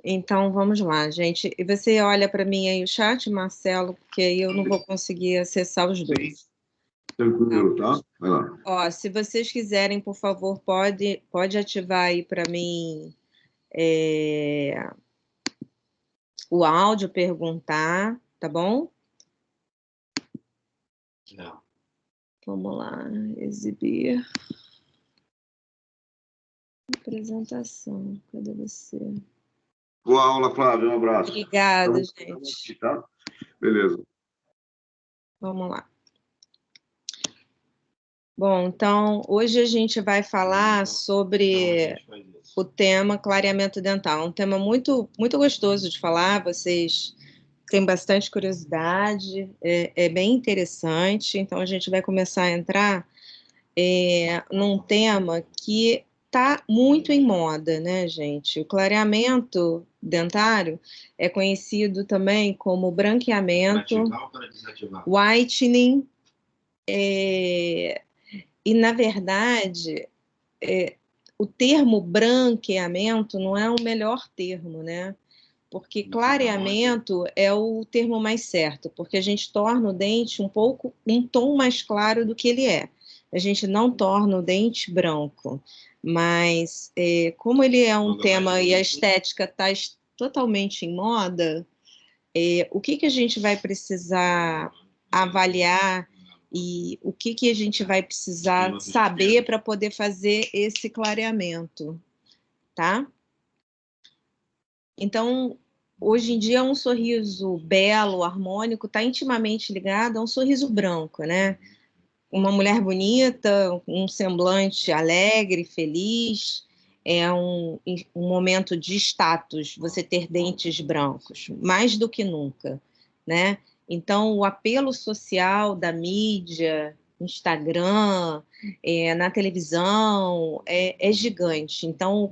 Então, vamos lá, gente. E você olha para mim aí o chat, Marcelo, porque aí eu não vou conseguir acessar os dois. Tranquilo, tá? Vai lá. Ó, se vocês quiserem, por favor, pode ativar aí para mim o áudio, perguntar, tá bom? Não. Vamos lá, exibir. Apresentação, cadê você? Boa aula, Flávio, um abraço. Obrigada, Então, gente. tá? Beleza. Vamos lá. Bom, então, hoje a gente vai falar sobre o tema clareamento dental. Um tema muito, muito gostoso de falar, vocês têm bastante curiosidade, é bem interessante. Então, a gente vai começar a entrar num tema que está muito em moda, né, gente? O clareamento dentário é conhecido também como branqueamento, whitening, e, na verdade, o termo branqueamento não é o melhor termo, né? Porque clareamento é o termo mais certo, porque a gente torna o dente um tom mais claro do que ele é. A gente não torna o dente branco, mas como ele é um tema e a estética está totalmente em moda, o que a gente vai precisar avaliar e o que a gente vai precisar saber para poder fazer esse clareamento, tá? Então, hoje em dia, um sorriso belo, harmônico, está intimamente ligado a um sorriso branco, né? Uma mulher bonita, um semblante alegre, feliz, é um momento de status, você ter dentes brancos, mais do que nunca, né? Então, o apelo social da mídia, Instagram, na televisão, é gigante. Então,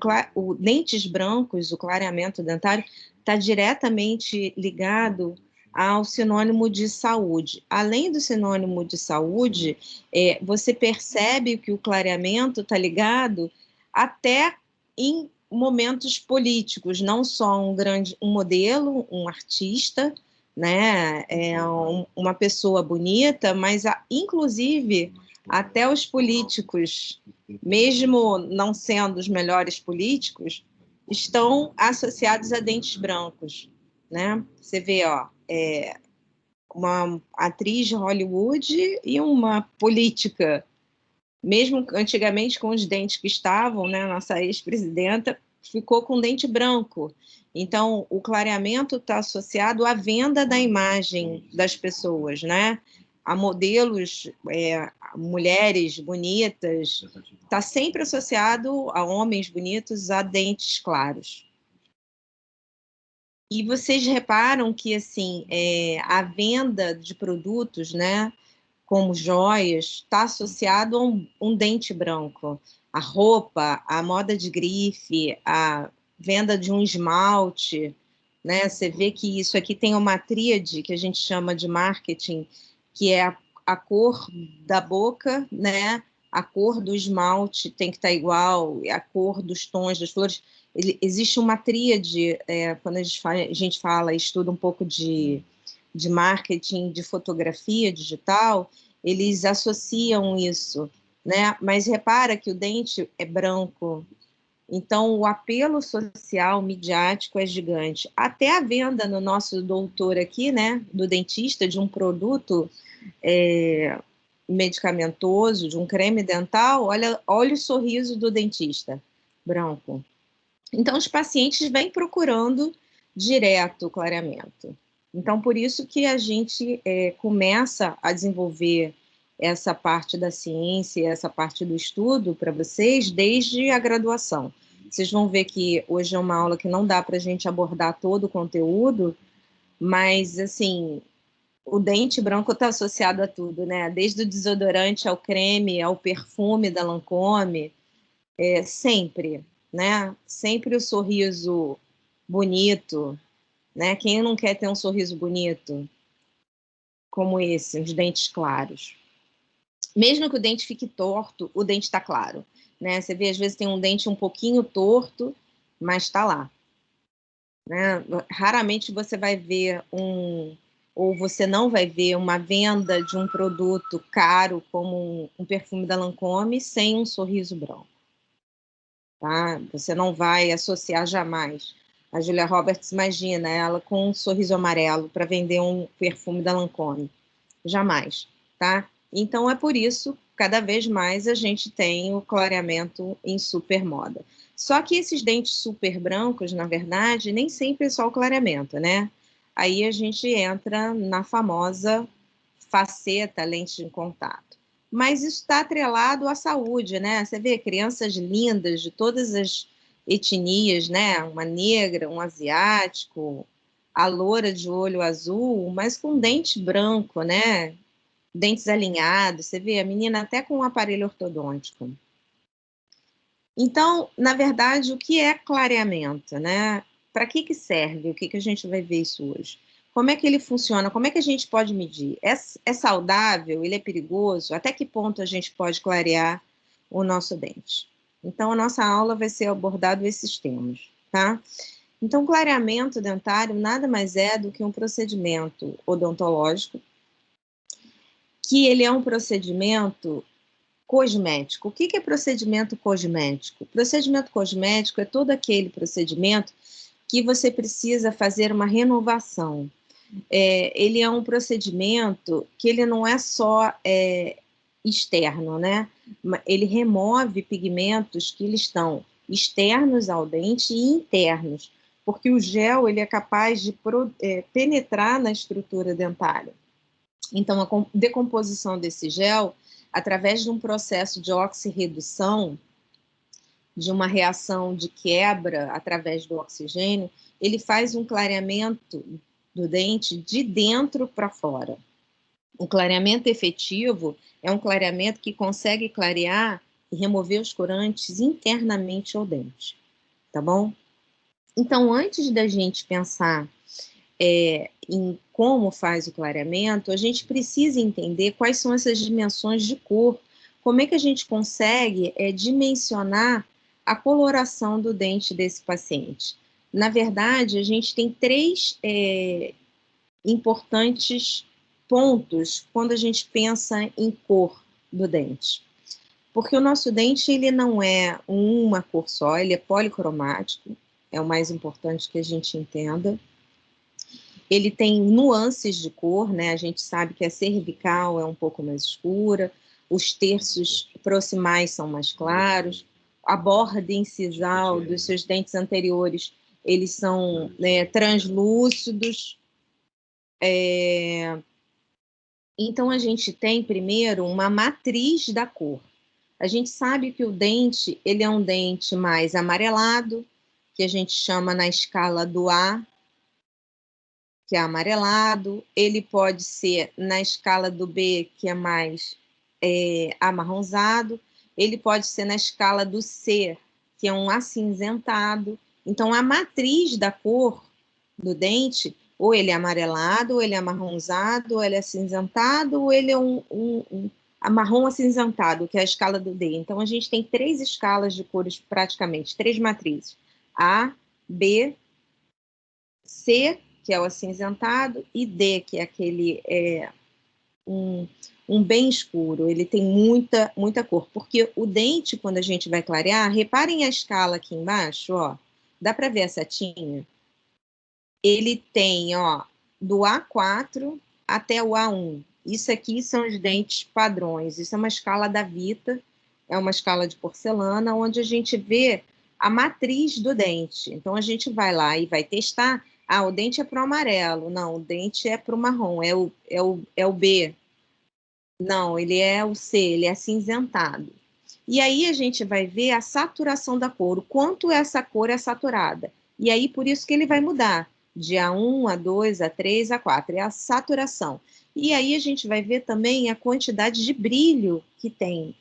dentes brancos, o clareamento dentário, está diretamente ligado ao sinônimo de saúde. Além do sinônimo de saúde, você percebe que o clareamento está ligado até em momentos políticos, não só um modelo, um artista, né, uma pessoa bonita, mas inclusive até os políticos, mesmo não sendo os melhores políticos, estão associados a dentes brancos, né? Você vê, ó, uma atriz de Hollywood e uma política, mesmo antigamente com os dentes que estavam, né, nossa ex-presidenta ficou com dente branco. Então, o clareamento está associado à venda da imagem das pessoas, né? A modelos, a mulheres bonitas, está sempre associado a homens bonitos a dentes claros. E vocês reparam que assim a venda de produtos, né, como joias, está associado a um dente branco. A roupa, a moda de grife, a venda de um esmalte, né? Você vê que isso aqui tem uma tríade que a gente chama de marketing, que é a cor da boca, né? A cor do esmalte tem que estar igual, a cor dos tons das flores. Existe uma tríade, quando a gente fala, estuda um pouco de marketing, de fotografia digital, eles associam isso, né? Mas repara que o dente é branco, então o apelo social, midiático é gigante. Até a venda no nosso doutor aqui, né, do dentista, de um produto medicamentoso, de um creme dental, olha o sorriso do dentista, branco. Então, os pacientes vêm procurando direto o clareamento. Então, por isso que a gente começa a desenvolver essa parte da ciência, essa parte do estudo para vocês desde a graduação. Vocês vão ver que hoje é uma aula que não dá para a gente abordar todo o conteúdo, mas, assim, o dente branco está associado a tudo, né? Desde o desodorante ao creme, ao perfume da Lancôme, sempre, né? Sempre o sorriso bonito, né? Quem não quer ter um sorriso bonito como esse, os dentes claros? Mesmo que o dente fique torto, o dente está claro, né? Você vê, às vezes tem um dente um pouquinho torto, mas está lá. né? Raramente você vai ver ou você não vai ver uma venda de um produto caro como um perfume da Lancôme sem um sorriso branco, tá? Você não vai associar jamais. A Julia Roberts, imagina ela com um sorriso amarelo para vender um perfume da Lancôme. Jamais, tá? Então é por isso, cada vez mais a gente tem o clareamento em super moda. Só que esses dentes super brancos, na verdade, nem sempre é só o clareamento, né? Aí a gente entra na famosa faceta lente de contato. Mas isso está atrelado à saúde, né? Você vê crianças lindas de todas as etnias, né? Uma negra, um asiático, a loura de olho azul, mas com dente branco, né? Dentes alinhados, você vê a menina até com um aparelho ortodôntico. Então, na verdade, o que é clareamento, né? Para que serve? O que a gente vai ver isso hoje? Como é que ele funciona? Como é que a gente pode medir? É saudável? Ele é perigoso? Até que ponto a gente pode clarear o nosso dente? Então, a nossa aula vai ser abordado esses temas, tá? Então, clareamento dentário nada mais é do que um procedimento odontológico, que ele é um procedimento cosmético. O que é procedimento cosmético? Procedimento cosmético é todo aquele procedimento que você precisa fazer uma renovação. Ele é um procedimento que ele não é só externo, né? Ele remove pigmentos que eles estão externos ao dente e internos, porque o gel ele é capaz de penetrar na estrutura dentária. Então, a decomposição desse gel, através de um processo de oxirredução, de uma reação de quebra através do oxigênio, ele faz um clareamento do dente de dentro para fora. O clareamento efetivo é um clareamento que consegue clarear e remover os corantes internamente ao dente, tá bom? Então, antes da gente pensar em como faz o clareamento, a gente precisa entender quais são essas dimensões de cor, como é que a gente consegue dimensionar a coloração do dente desse paciente. Na verdade, a gente tem três importantes pontos quando a gente pensa em cor do dente. Porque o nosso dente ele não é uma cor só, ele é policromático, é o mais importante que a gente entenda. Ele tem nuances de cor, né? A gente sabe que a cervical é um pouco mais escura, os terços proximais são mais claros, a borda incisal dos seus dentes anteriores, eles são translúcidos. Então, a gente tem, primeiro, uma matriz da cor. A gente sabe que o dente, ele é um dente mais amarelado, que a gente chama na escala do A, que é amarelado, ele pode ser na escala do B, que é mais amarronzado, ele pode ser na escala do C, que é um acinzentado. Então, a matriz da cor do dente, ou ele é amarelado, ou ele é amarronzado, ou ele é acinzentado, ou ele é um marrom acinzentado, que é a escala do D. Então, a gente tem três escalas de cores, praticamente, três matrizes. A, B, C, que é o acinzentado, e D, que é aquele um bem escuro, ele tem muita cor, porque o dente, quando a gente vai clarear, reparem a escala aqui embaixo, ó, dá para ver a setinha? Ele tem, ó, do A4 até o A1. Isso aqui são os dentes padrões, isso é uma escala da Vita, é uma escala de porcelana, onde a gente vê a matriz do dente. Então, a gente vai lá e vai testar. Ah, o dente é para o amarelo. Não, o dente é para o marrom. É o B. Não, ele é o C, ele é acinzentado. E aí a gente vai ver a saturação da cor, o quanto essa cor é saturada. E aí, por isso que ele vai mudar de A1, A2, A3, A4. É a saturação. E aí a gente vai ver também a quantidade de brilho que tem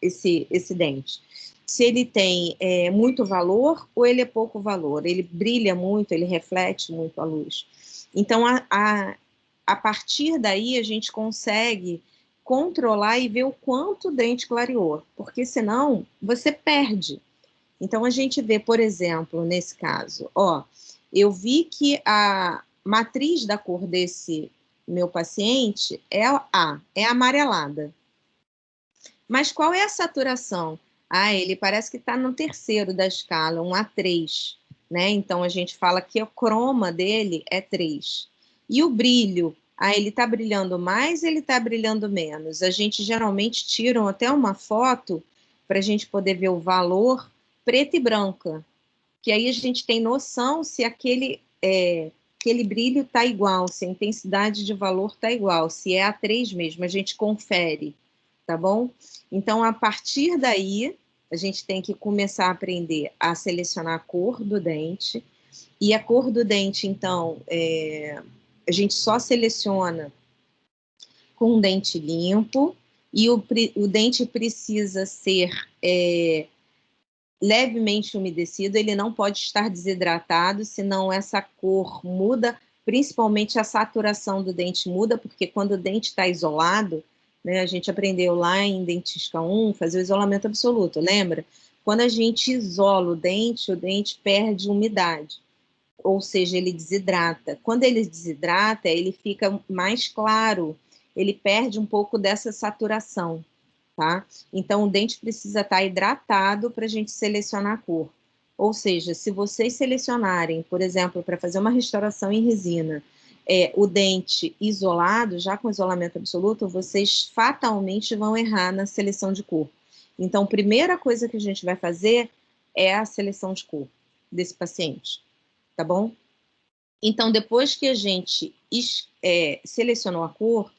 esse dente. Se ele tem muito valor ou ele é pouco valor. Ele brilha muito, ele reflete muito a luz. Então, a partir daí, a gente consegue controlar e ver o quanto o dente clareou, porque senão você perde. Então, a gente vê, por exemplo, nesse caso, ó, eu vi que a matriz da cor desse meu paciente é é amarelada. Mas qual é a saturação? Ele parece que está no terceiro da escala, um A3, né? Então, a gente fala que o croma dele é 3. E o brilho? Ele está brilhando mais, ele está brilhando menos? A gente geralmente tira até uma foto para a gente poder ver o valor preta e branca, que aí a gente tem noção se aquele brilho está igual, se a intensidade de valor está igual, se é A3 mesmo, a gente confere, tá bom? Então, a partir daí, a gente tem que começar a aprender a selecionar a cor do dente, e a cor do dente, então, a gente só seleciona com um dente limpo, e o dente precisa ser levemente umedecido, ele não pode estar desidratado, senão essa cor muda, principalmente a saturação do dente muda, porque quando o dente está isolado, né, a gente aprendeu lá em Dentística 1, fazer o isolamento absoluto, lembra? Quando a gente isola o dente perde umidade, ou seja, ele desidrata. Quando ele desidrata, ele fica mais claro, ele perde um pouco dessa saturação. Tá? Então, o dente precisa estar hidratado para a gente selecionar a cor. Ou seja, se vocês selecionarem, por exemplo, para fazer uma restauração em resina, o dente isolado, já com isolamento absoluto, vocês fatalmente vão errar na seleção de cor. Então, a primeira coisa que a gente vai fazer é a seleção de cor desse paciente, tá bom? Então, depois que a gente selecionou a cor,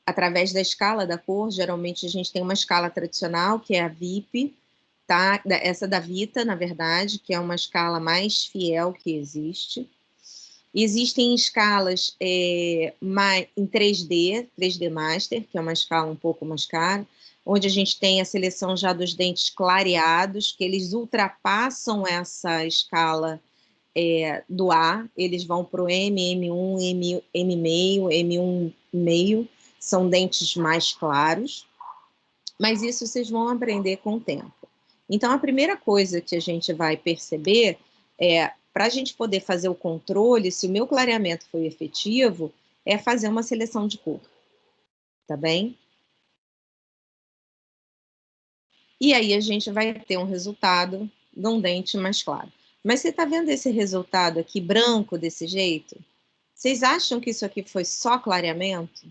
através da escala da cor, geralmente a gente tem uma escala tradicional, que é a VIP, tá? Essa da Vita, na verdade, que é uma escala mais fiel que existe. Existem escalas em 3D, 3D Master, que é uma escala um pouco mais cara, onde a gente tem a seleção já dos dentes clareados, que eles ultrapassam essa escala do A, eles vão para o M, M1, M meio, M1 meio, são dentes mais claros, mas isso vocês vão aprender com o tempo. Então, a primeira coisa que a gente vai perceber para a gente poder fazer o controle, se o meu clareamento foi efetivo, é fazer uma seleção de cor, tá bem? E aí a gente vai ter um resultado de um dente mais claro. Mas você está vendo esse resultado aqui branco desse jeito? Vocês acham que isso aqui foi só clareamento?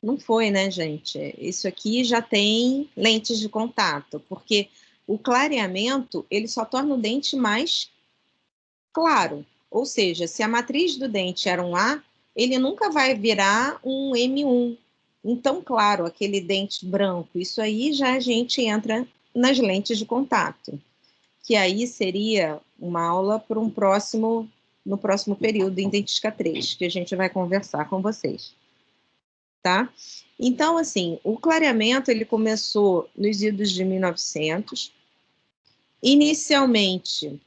Não foi, né, gente? Isso aqui já tem lentes de contato, porque o clareamento, ele só torna o dente mais claro. Ou seja, se a matriz do dente era um A, ele nunca vai virar um M1. Então, claro, aquele dente branco, isso aí já a gente entra nas lentes de contato, que aí seria uma aula para no próximo período em Dentística 3, que a gente vai conversar com vocês. Tá? Então, assim, o clareamento ele começou nos idos de 1900. Inicialmente,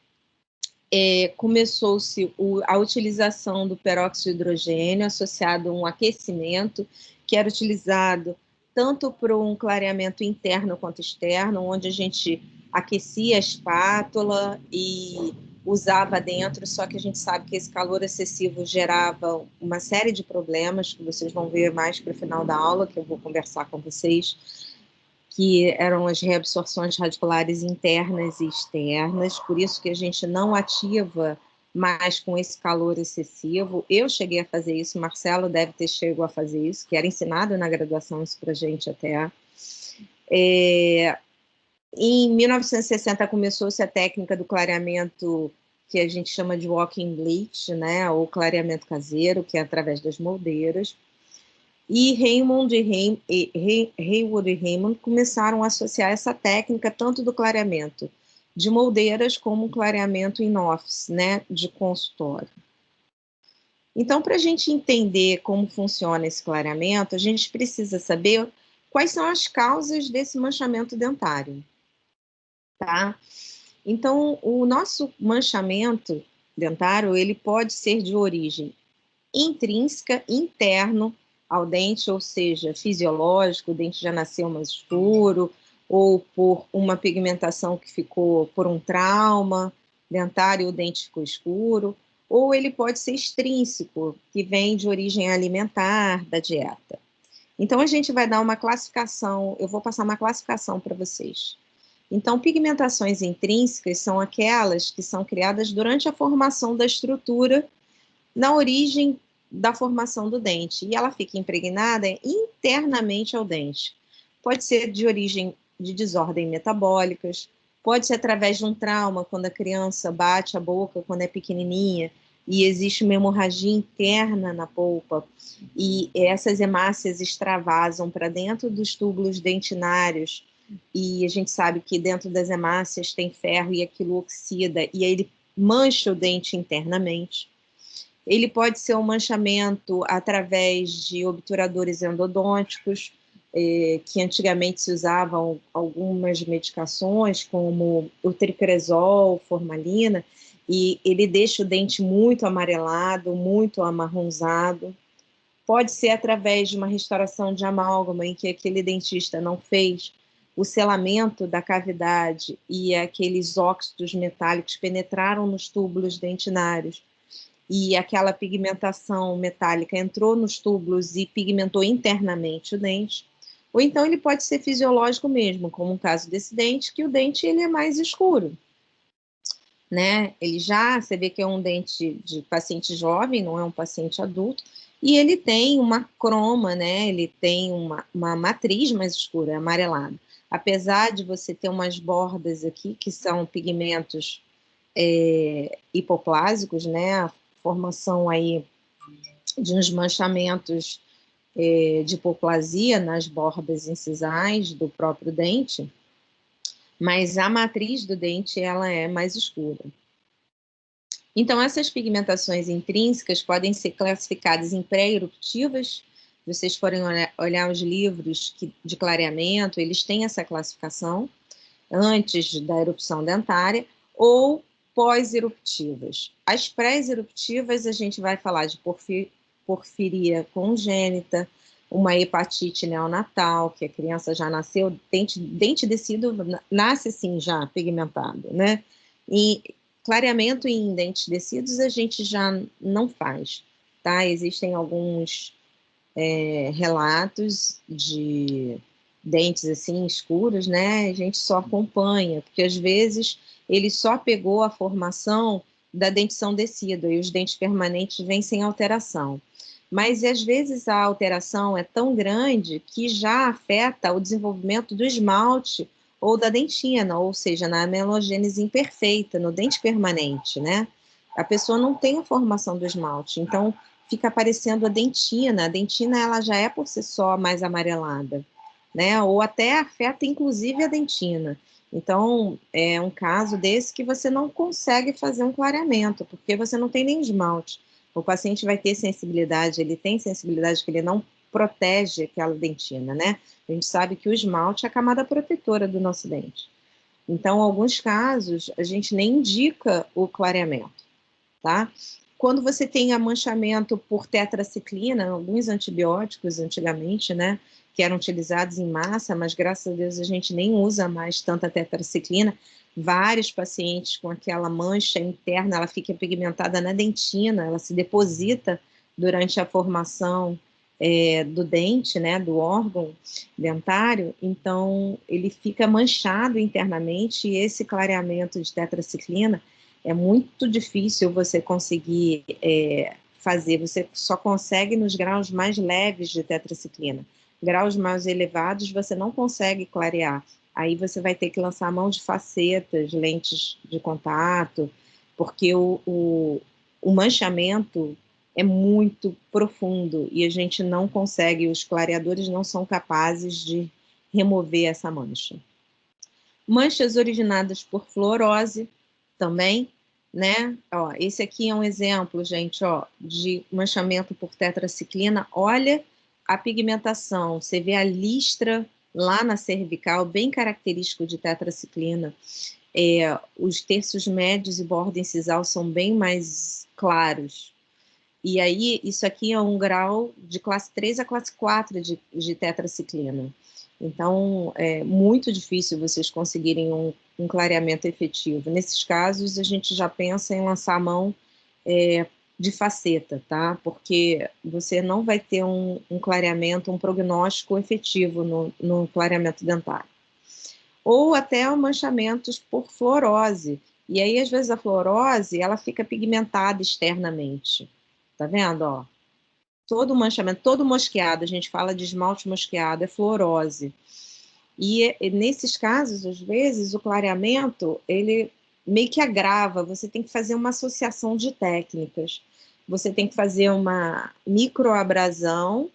começou-se a utilização do peróxido de hidrogênio associado a um aquecimento, que era utilizado tanto para um clareamento interno quanto externo, onde a gente aquecia a espátula e usava dentro, só que a gente sabe que esse calor excessivo gerava uma série de problemas, que vocês vão ver mais para o final da aula, que eu vou conversar com vocês, que eram as reabsorções radiculares internas e externas, por isso que a gente não ativa mais com esse calor excessivo. Eu cheguei a fazer isso, Marcelo deve ter chegado a fazer isso, que era ensinado na graduação isso para a gente até. Em 1960 começou-se a técnica do clareamento que a gente chama de walk-in bleach, né, ou clareamento caseiro, que é através das moldeiras. E Hayward e Raymond começaram a associar essa técnica tanto do clareamento de moldeiras como clareamento in office, né, de consultório. Então, para a gente entender como funciona esse clareamento, a gente precisa saber quais são as causas desse manchamento dentário. Tá? Então, o nosso manchamento dentário, ele pode ser de origem intrínseca, interno ao dente, ou seja, fisiológico, o dente já nasceu mais escuro, ou por uma pigmentação que ficou por um trauma, dentário, o dente ficou escuro, ou ele pode ser extrínseco, que vem de origem alimentar, da dieta. Então, a gente vai dar uma classificação, eu vou passar uma classificação para vocês. Então, pigmentações intrínsecas são aquelas que são criadas durante a formação da estrutura, na origem da formação do dente, e ela fica impregnada internamente ao dente. Pode ser de origem de desordem metabólicas, pode ser através de um trauma, quando a criança bate a boca quando é pequenininha, e existe uma hemorragia interna na polpa, e essas hemácias extravasam para dentro dos túbulos dentinários, e a gente sabe que dentro das hemácias tem ferro e aquilo oxida, e aí ele mancha o dente internamente. Ele pode ser um manchamento através de obturadores endodônticos, que antigamente se usavam algumas medicações, como o tricresol, formalina, e ele deixa o dente muito amarelado, muito amarronzado. Pode ser através de uma restauração de amálgama, em que aquele dentista não fez o selamento da cavidade e aqueles óxidos metálicos penetraram nos túbulos dentinários e aquela pigmentação metálica entrou nos túbulos e pigmentou internamente o dente. Ou então ele pode ser fisiológico mesmo, como o caso desse dente, que o dente ele é mais escuro, né? Ele já, você vê que é um dente de paciente jovem, não é um paciente adulto, e ele tem uma croma, né? Ele tem uma matriz mais escura, amarelada. Apesar de você ter umas bordas aqui, que são pigmentos hipoplásicos, né? A formação aí de uns manchamentos de hipoplasia nas bordas incisais do próprio dente, mas a matriz do dente ela é mais escura. Então, essas pigmentações intrínsecas podem ser classificadas em pré-eruptivas. Se vocês forem olhar os livros de clareamento, eles têm essa classificação, antes da erupção dentária, ou pós-eruptivas. As pré-eruptivas, a gente vai falar de porfiria congênita, uma hepatite neonatal, que a criança já nasceu, dente descido, nasce assim já pigmentado, né? E clareamento em dentes descidos a gente já não faz, tá? Existem alguns relatos de dentes assim escuros, né? A gente só acompanha, porque às vezes ele só pegou a formação da dentição descida e os dentes permanentes vêm sem alteração. Mas às vezes a alteração é tão grande que já afeta o desenvolvimento do esmalte ou da dentina, ou seja, na amelogênese imperfeita, no dente permanente, né? A pessoa não tem a formação do esmalte, então fica aparecendo a dentina ela já é por si só mais amarelada, né? Ou até afeta inclusive a dentina. Então, é um caso desse que você não consegue fazer um clareamento, porque você não tem nem esmalte. O paciente vai ter sensibilidade, ele tem sensibilidade que ele não protege aquela dentina, né? A gente sabe que o esmalte é a camada protetora do nosso dente. Então, em alguns casos, a gente nem indica o clareamento, tá? Quando você tem amanchamento por tetraciclina, alguns antibióticos antigamente, né, que eram utilizados em massa, mas graças a Deus a gente nem usa mais tanta tetraciclina, vários pacientes com aquela mancha interna, ela fica pigmentada na dentina, ela se deposita durante a formação do dente, né, do órgão dentário, então ele fica manchado internamente e esse clareamento de tetraciclina é muito difícil você conseguir fazer, você só consegue nos graus mais leves de tetraciclina. Graus mais elevados você não consegue clarear, aí você vai ter que lançar a mão de facetas, lentes de contato, porque o manchamento é muito profundo e a gente não consegue, os clareadores não são capazes de remover essa mancha. Manchas originadas por fluorose também, né? Ó, esse aqui é um exemplo, gente, ó, de manchamento por tetraciclina. Olha a pigmentação, você vê a listra lá na cervical, bem característico de tetraciclina. Os terços médios e borda incisal são bem mais claros. E aí, isso aqui é um grau de classe 3 a classe 4 de tetraciclina. Então, é muito difícil vocês conseguirem um um clareamento efetivo. Nesses casos, a gente já pensa em lançar a mão de faceta, tá? Porque você não vai ter um clareamento, um prognóstico efetivo no clareamento dentário. Ou até manchamentos por fluorose. E aí, às vezes, a fluorose, ela fica pigmentada externamente. Tá vendo, ó? Todo manchamento, todo mosqueado, a gente fala de esmalte mosqueado, é fluorose. E nesses casos, às vezes, o clareamento, ele meio que agrava, você tem que fazer uma associação de técnicas. Você tem que fazer uma microabrasão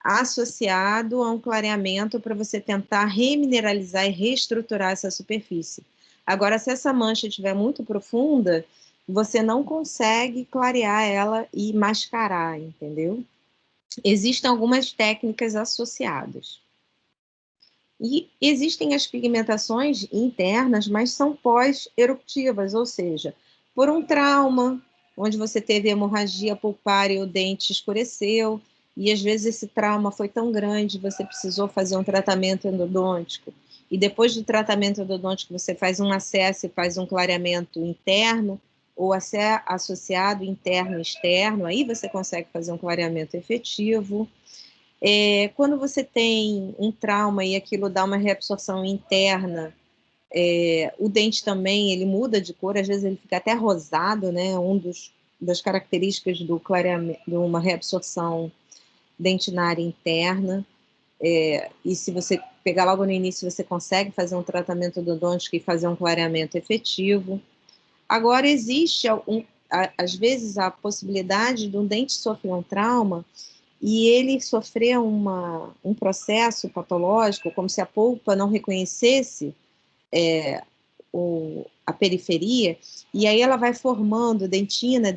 associado a um clareamento para você tentar remineralizar e reestruturar essa superfície. Agora, se essa mancha estiver muito profunda, você não consegue clarear ela e mascarar, entendeu? Existem algumas técnicas associadas. E existem as pigmentações internas, mas são pós-eruptivas, ou seja, por um trauma, onde você teve hemorragia pulpar e o dente escureceu, e às vezes esse trauma foi tão grande, você precisou fazer um tratamento endodôntico, e depois do tratamento endodôntico você faz um acesso e faz um clareamento interno, ou associado interno e externo, aí você consegue fazer um clareamento efetivo. Quando você tem um trauma e aquilo dá uma reabsorção interna, o dente também ele muda de cor, às vezes ele fica até rosado, né? Das características do clareamento, de uma reabsorção dentinária interna. E se você pegar logo no início, você consegue fazer um tratamento endodôntico e fazer um clareamento efetivo. Agora, existe, às vezes, a possibilidade de um dente sofrer um trauma e ele sofrer um processo patológico, como se a polpa não reconhecesse a periferia, e aí ela vai formando dentina,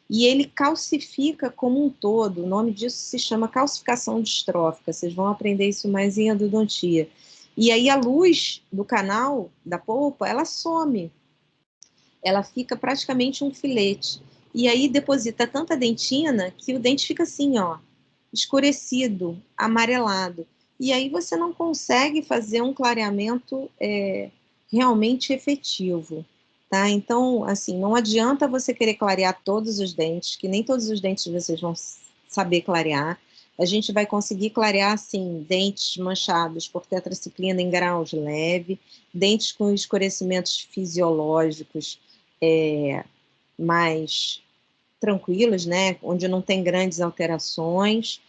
e ele calcifica como um todo. O nome disso se chama calcificação distrófica, vocês vão aprender isso mais em endodontia. E aí a luz do canal da polpa, ela some, ela fica praticamente um filete. E aí deposita tanta dentina que o dente fica assim, ó, escurecido, amarelado. E aí você não consegue fazer um clareamento realmente efetivo, tá? Então, assim, não adianta você querer clarear todos os dentes, que nem todos os dentes vocês vão saber clarear. A gente vai conseguir clarear, assim, dentes manchados por tetraciclina em graus leve, dentes com escurecimentos fisiológicos mais tranquilos, né, onde não tem grandes alterações,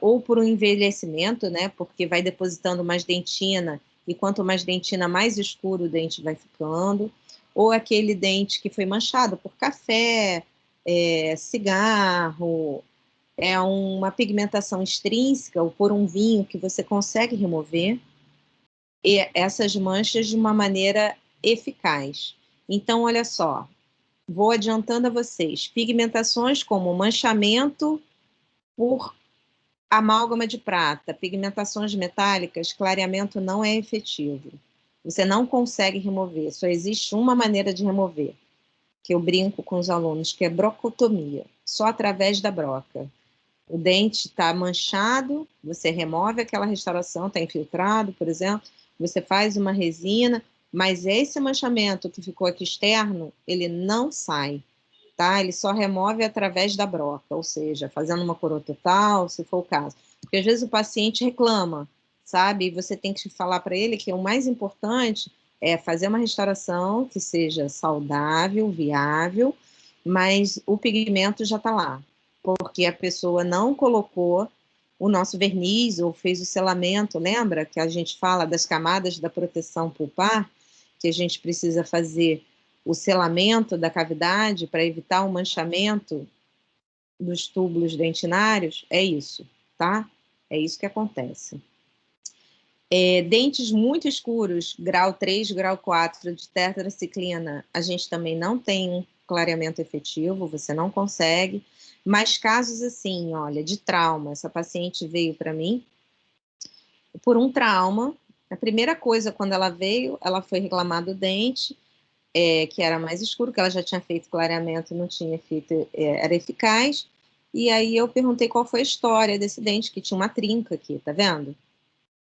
ou por um envelhecimento, né, porque vai depositando mais dentina, e quanto mais dentina, mais escuro o dente vai ficando, ou aquele dente que foi manchado por café, cigarro, uma pigmentação extrínseca, ou por um vinho que você consegue remover essas manchas de uma maneira eficaz. Então, olha só, vou adiantando a vocês, pigmentações como manchamento por amálgama de prata, pigmentações metálicas, clareamento não é efetivo. Você não consegue remover, só existe uma maneira de remover, que eu brinco com os alunos, que é brocotomia, só através da broca. O dente está manchado, você remove aquela restauração, está infiltrado, por exemplo, você faz uma resina, mas esse manchamento que ficou aqui externo, ele não sai, tá? Ele só remove através da broca, ou seja, fazendo uma coroa total, se for o caso. Porque às vezes o paciente reclama, sabe? E você tem que falar para ele que o mais importante é fazer uma restauração que seja saudável, viável, mas o pigmento já está lá, porque a pessoa não colocou o nosso verniz ou fez o selamento, lembra que a gente fala das camadas da proteção pulpar, que a gente precisa fazer o selamento da cavidade para evitar o manchamento dos túbulos dentinários? É isso, tá? É isso que acontece. Dentes muito escuros, grau 3, grau 4 de tetraciclina, a gente também não tem um clareamento efetivo, você não consegue. Mas casos assim, olha, de trauma, essa paciente veio para mim por um trauma. A primeira coisa, quando ela veio, ela foi reclamar do dente, que era mais escuro, que ela já tinha feito clareamento, não tinha feito, era eficaz. E aí eu perguntei qual foi a história desse dente, que tinha uma trinca aqui, tá vendo?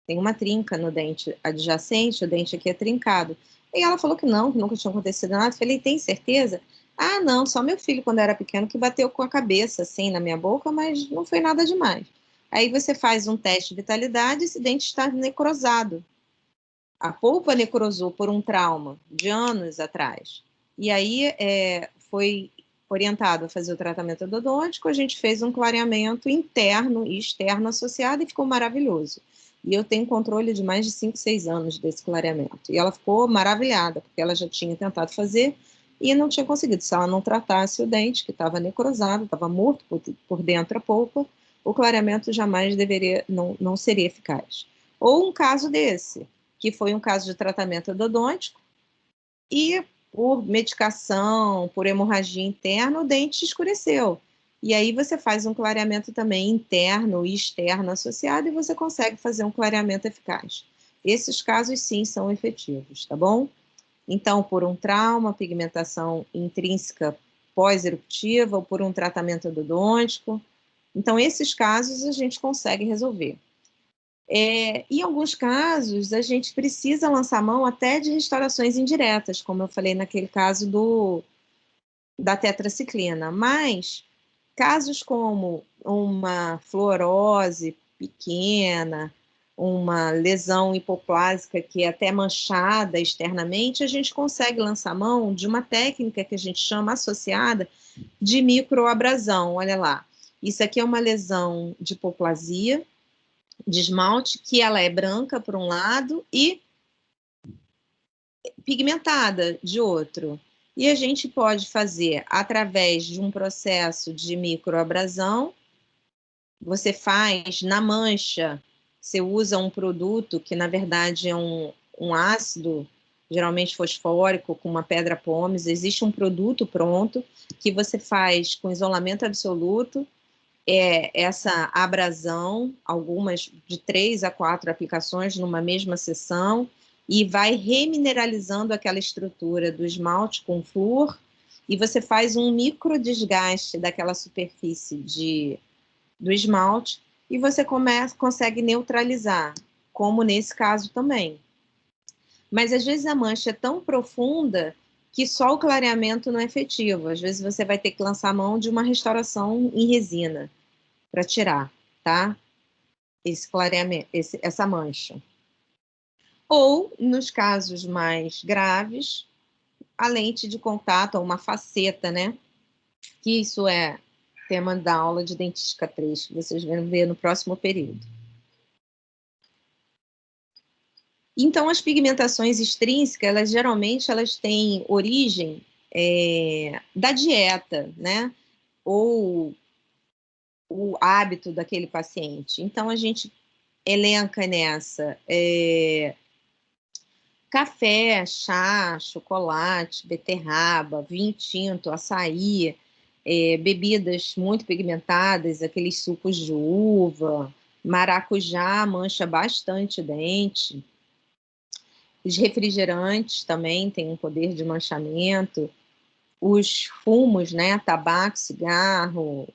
tem uma trinca no dente adjacente, o dente aqui é trincado. E ela falou que não, que nunca tinha acontecido nada. Eu falei, tem certeza? Ah, não, só meu filho, quando era pequeno, que bateu com a cabeça, assim, na minha boca, mas não foi nada demais. Aí você faz um teste de vitalidade e esse dente está necrosado. A polpa necrosou por um trauma de anos atrás. E aí foi orientado a fazer o tratamento odontológico, a gente fez um clareamento interno e externo associado e ficou maravilhoso. E eu tenho controle de mais de 5, 6 anos desse clareamento. E ela ficou maravilhada, porque ela já tinha tentado fazer e não tinha conseguido. Se ela não tratasse o dente, que estava necrosado, estava morto por dentro a polpa, o clareamento jamais não seria eficaz. Ou um caso desse, que foi um caso de tratamento odontológico, e por medicação, por hemorragia interna, o dente escureceu. E aí você faz um clareamento também interno e externo associado e você consegue fazer um clareamento eficaz. Esses casos, sim, são efetivos, tá bom? Então, por um trauma, pigmentação intrínseca pós-eruptiva ou por um tratamento odontológico. Então, esses casos a gente consegue resolver. Em alguns casos, a gente precisa lançar mão até de restaurações indiretas, como eu falei naquele caso da tetraciclina. Mas casos como uma fluorose pequena, uma lesão hipoplásica que é até manchada externamente, a gente consegue lançar mão de uma técnica que a gente chama associada de microabrasão. Olha lá, isso aqui é uma lesão de hipoplasia, de esmalte, que ela é branca por um lado e pigmentada de outro. E a gente pode fazer através de um processo de microabrasão. Você faz na mancha, você usa um produto que na verdade é um ácido, geralmente fosfórico, com uma pedra pómez. Existe um produto pronto que você faz com isolamento absoluto, essa abrasão, algumas de 3 a 4 aplicações numa mesma sessão, e vai remineralizando aquela estrutura do esmalte com flúor, e você faz um micro desgaste daquela superfície do esmalte, e você consegue neutralizar, como nesse caso também. Mas às vezes a mancha é tão profunda que só o clareamento não é efetivo. Às vezes você vai ter que lançar mão de uma restauração em resina para tirar, tá? Esse clareamento, essa mancha. Ou, nos casos mais graves, a lente de contato, ou uma faceta, né? Que isso é tema da aula de dentística 3, que vocês vão ver no próximo período. Então, as pigmentações extrínsecas, geralmente elas têm origem da dieta, né? Ou o hábito daquele paciente. Então, a gente elenca nessa café, chá, chocolate, beterraba, vinho tinto, açaí, bebidas muito pigmentadas, aqueles sucos de uva, maracujá mancha bastante o dente. Os refrigerantes também têm um poder de manchamento. Os fumos, né, tabaco, cigarro,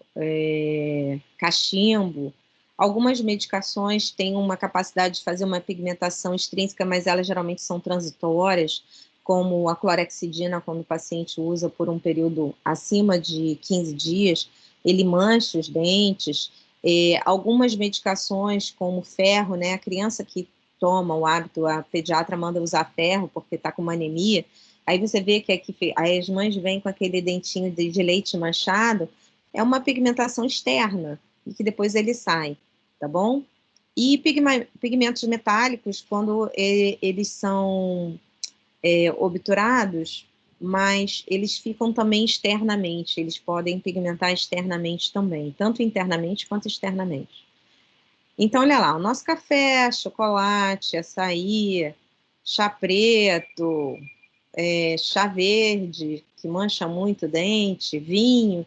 cachimbo. Algumas medicações têm uma capacidade de fazer uma pigmentação extrínseca, mas elas geralmente são transitórias, como a clorexidina, quando o paciente usa por um período acima de 15 dias, ele mancha os dentes. Algumas medicações, como ferro, né, a criança que toma o hábito, a pediatra manda usar ferro porque está com uma anemia. Aí você vê que aí as mães vêm com aquele dentinho de leite manchado, é uma pigmentação externa, e que depois ele sai, tá bom? E pigmentos metálicos, quando eles são obturados, mas eles ficam também externamente, eles podem pigmentar externamente também, tanto internamente quanto externamente. Então, olha lá, o nosso café, chocolate, açaí, chá preto, chá verde, que mancha muito o dente, vinho,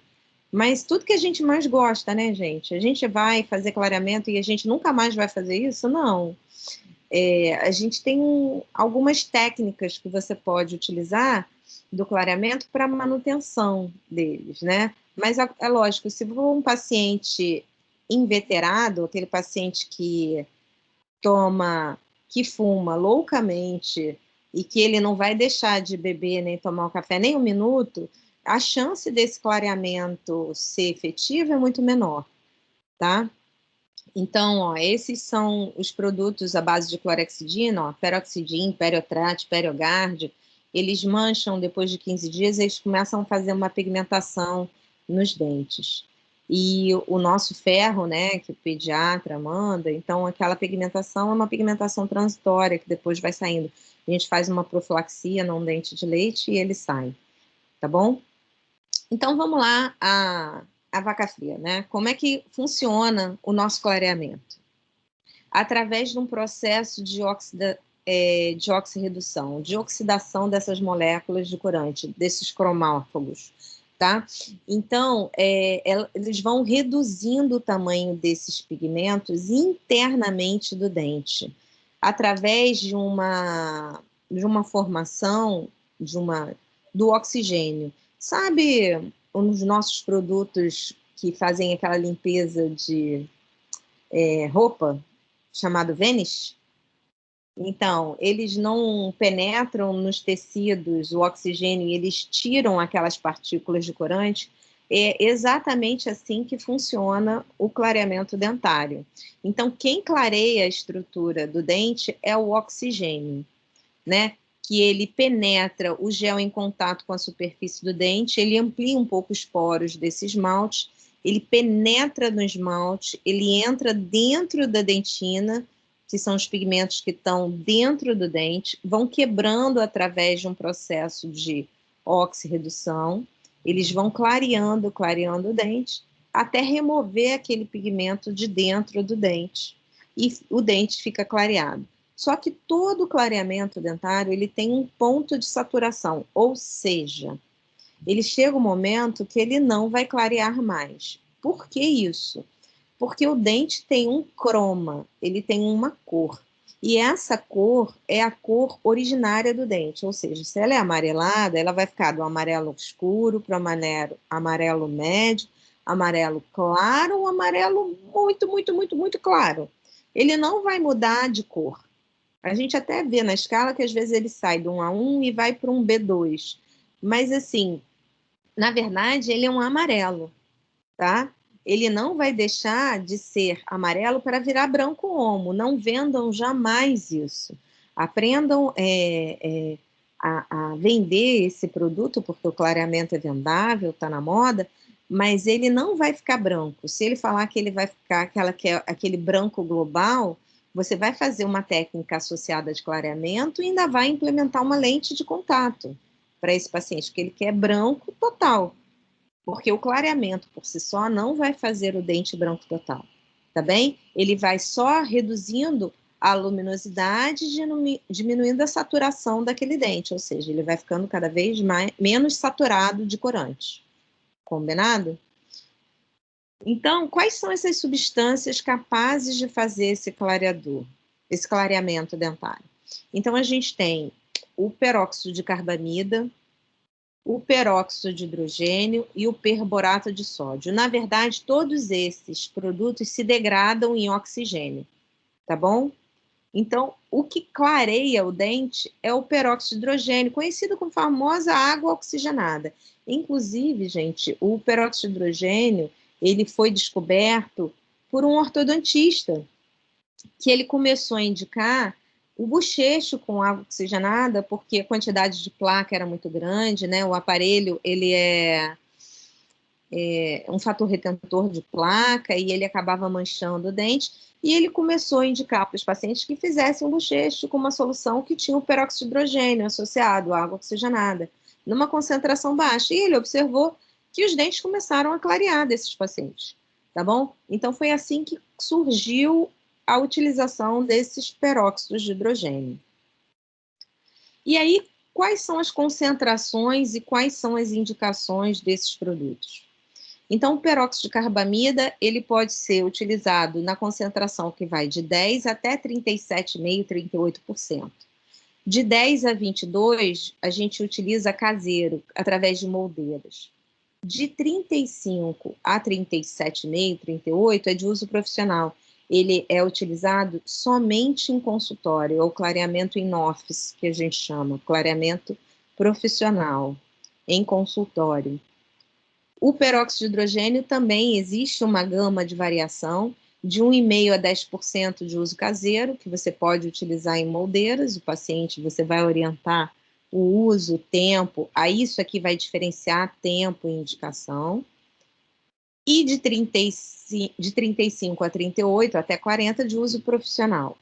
mas tudo que a gente mais gosta, né, gente? A gente vai fazer clareamento e a gente nunca mais vai fazer isso? Não. A gente tem algumas técnicas que você pode utilizar do clareamento para manutenção deles, né? Mas é lógico, se for um paciente inveterado, aquele paciente que que fuma loucamente e que ele não vai deixar de beber nem tomar o café nem um minuto, a chance desse clareamento ser efetivo é muito menor, tá? Então, ó, esses são os produtos à base de clorexidina, ó, peroxidin, periotrat, periogard. Eles mancham depois de 15 dias, eles começam a fazer uma pigmentação nos dentes. E o nosso ferro, né, que o pediatra manda, então aquela pigmentação é uma pigmentação transitória, que depois vai saindo. A gente faz uma profilaxia num dente de leite e ele sai, tá bom? Então, vamos lá, a vaca fria, né? Como é que funciona o nosso clareamento? Através de um processo de oxirredução, de oxidação dessas moléculas de corante, desses cromófagos, tá? Então, eles vão reduzindo o tamanho desses pigmentos internamente do dente, através de uma formação do oxigênio. Sabe os nossos produtos que fazem aquela limpeza de roupa, chamado Vanish? Então, eles não penetram nos tecidos o oxigênio e eles tiram aquelas partículas de corante. É exatamente assim que funciona o clareamento dentário. Então, quem clareia a estrutura do dente é o oxigênio, né? Que ele penetra o gel em contato com a superfície do dente, ele amplia um pouco os poros desse esmalte, ele penetra no esmalte, ele entra dentro da dentina, que são os pigmentos que estão dentro do dente, vão quebrando através de um processo de oxirredução, eles vão clareando o dente, até remover aquele pigmento de dentro do dente, e o dente fica clareado. Só que todo clareamento dentário, ele tem um ponto de saturação, ou seja, ele chega um momento que ele não vai clarear mais. Por que isso? Porque o dente tem um croma, ele tem uma cor. E essa cor é a cor originária do dente, ou seja, se ela é amarelada, ela vai ficar do amarelo escuro para o amarelo médio, amarelo claro ou amarelo muito, muito, muito, muito claro. Ele não vai mudar de cor. A gente até vê na escala que às vezes ele sai de um A1 e vai para um B2. Mas assim, na verdade, ele é um amarelo, tá? Ele não vai deixar de ser amarelo para virar branco homo. Não vendam jamais isso. Aprendam a vender esse produto, porque o clareamento é vendável, está na moda, mas ele não vai ficar branco. Se ele falar que ele vai ficar aquele branco global, você vai fazer uma técnica associada de clareamento e ainda vai implementar uma lente de contato para esse paciente, porque ele quer branco total. Porque o clareamento por si só não vai fazer o dente branco total, tá bem? Ele vai só reduzindo a luminosidade, diminuindo a saturação daquele dente, ou seja, ele vai ficando cada vez menos saturado de corante. Combinado? Então, quais são essas substâncias capazes de fazer esse clareamento dentário? Então, a gente tem o peróxido de carbamida, o peróxido de hidrogênio e o perborato de sódio. Na verdade, todos esses produtos se degradam em oxigênio, tá bom? Então, o que clareia o dente é o peróxido de hidrogênio, conhecido como famosa água oxigenada. Inclusive, gente, o peróxido de hidrogênio, ele foi descoberto por um ortodontista, que ele começou a indicar o bochecho com água oxigenada, porque a quantidade de placa era muito grande, né? O aparelho, ele é um fator retentor de placa e ele acabava manchando o dente, e ele começou a indicar para os pacientes que fizessem um bochecho com uma solução que tinha o peróxido de hidrogênio associado à água oxigenada, numa concentração baixa, e ele observou que os dentes começaram a clarear desses pacientes, tá bom? Então foi assim que surgiu a utilização desses peróxidos de hidrogênio. E aí, quais são as concentrações e quais são as indicações desses produtos? Então, o peróxido de carbamida, ele pode ser utilizado na concentração que vai de 10 até 37,5%, 38%. De 10 a 22, a gente utiliza caseiro, através de moldeiras. De 35 a 37,5%, 38% é de uso profissional. ele é utilizado somente em consultório, é o clareamento in office, que a gente chama, clareamento profissional, em consultório. O peróxido de hidrogênio também existe uma gama de variação, de 1,5% a 10% de uso caseiro, que você pode utilizar em moldeiras, o paciente, você vai orientar o uso, o tempo, aí isso aqui vai diferenciar tempo e indicação, e de 35 a 38 até 40 de uso profissional.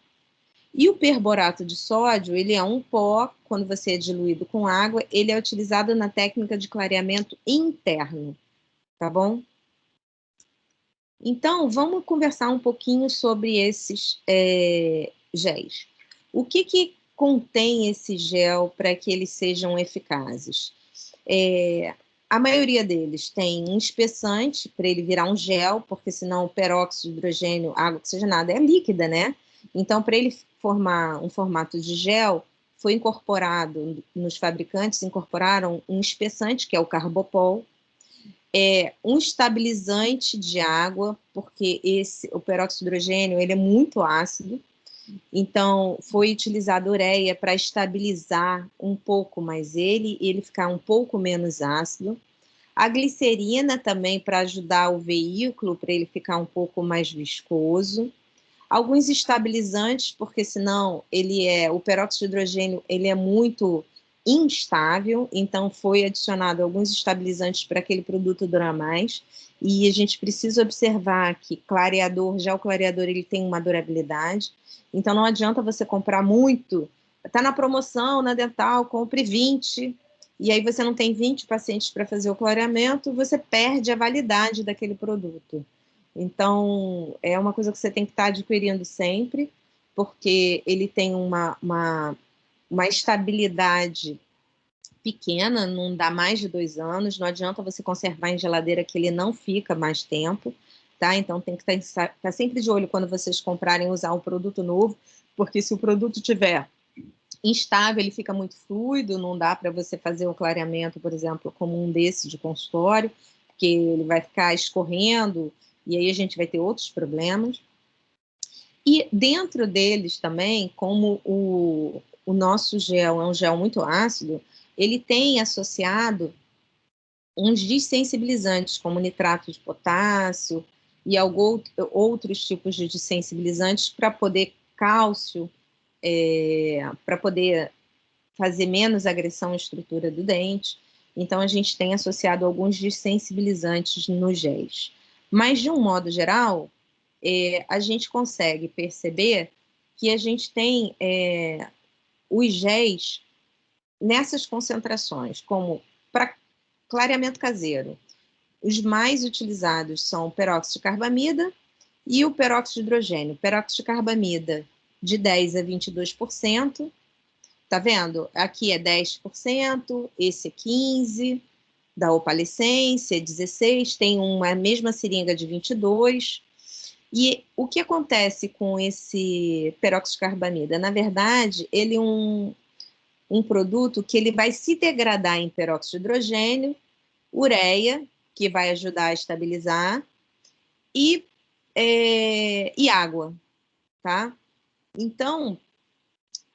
E o perborato de sódio, ele é um pó, quando você é diluído com água, ele é utilizado na técnica de clareamento interno, tá bom? Então, vamos conversar um pouquinho sobre esses géis. O que contém esse gel para que eles sejam eficazes? A maioria deles tem um espessante para ele virar um gel, porque senão o peróxido de hidrogênio, água oxigenada, é líquida, né? Então, para ele formar um formato de gel, foi incorporado, nos fabricantes incorporaram um espessante, que é o Carbopol, um estabilizante de água, porque o peróxido de hidrogênio ele é muito ácido, então foi utilizada ureia para estabilizar um pouco mais ele, e ele ficar um pouco menos ácido. A glicerina também para ajudar o veículo, para ele ficar um pouco mais viscoso. Alguns estabilizantes, porque senão o peróxido de hidrogênio ele é muito instável, então foi adicionado alguns estabilizantes para aquele produto durar mais, e a gente precisa observar que gel clareador ele tem uma durabilidade, então não adianta você comprar muito, está na promoção, na Dental, compre 20, e aí você não tem 20 pacientes para fazer o clareamento, você perde a validade daquele produto. Então, é uma coisa que você tem que estar adquirindo sempre, porque ele tem uma estabilidade pequena, não dá mais de 2 anos, não adianta você conservar em geladeira que ele não fica mais tempo, tá? Então, tem que estar sempre de olho quando vocês comprarem usar um produto novo, porque se o produto tiver instável, ele fica muito fluido, não dá para você fazer o clareamento, por exemplo, como um desse de consultório, porque ele vai ficar escorrendo, e aí a gente vai ter outros problemas. E dentro deles também, como o nosso gel é um gel muito ácido, ele tem associado uns dessensibilizantes, como nitrato de potássio e outros tipos de dessensibilizantes para poder cálcio, para poder fazer menos agressão à estrutura do dente. Então, a gente tem associado alguns dessensibilizantes nos géis. Mas, de um modo geral, a gente consegue perceber que a gente tem os géis nessas concentrações, como para clareamento caseiro. Os mais utilizados são o peróxido de carbamida e o peróxido de hidrogênio. Peróxido de carbamida de 10 a 22%. Tá vendo? Aqui é 10%, esse é 15%, da opalescência, 16%, tem uma mesma seringa de 22%. E o que acontece com esse peróxido de carbamida? Na verdade, ele é um produto que ele vai se degradar em peróxido de hidrogênio, ureia, que vai ajudar a estabilizar, e água, tá? Então,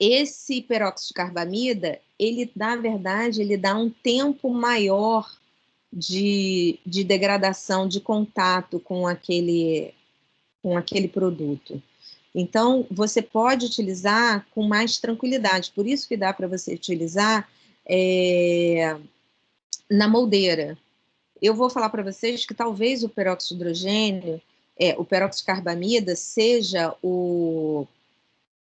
esse peróxido de carbamida, ele, na verdade, ele dá um tempo maior de degradação, de contato com aquele produto. Então, você pode utilizar com mais tranquilidade. Por isso que dá para você utilizar na moldeira. Eu vou falar para vocês que talvez o peróxido de hidrogênio, o peróxido de carbamida, seja o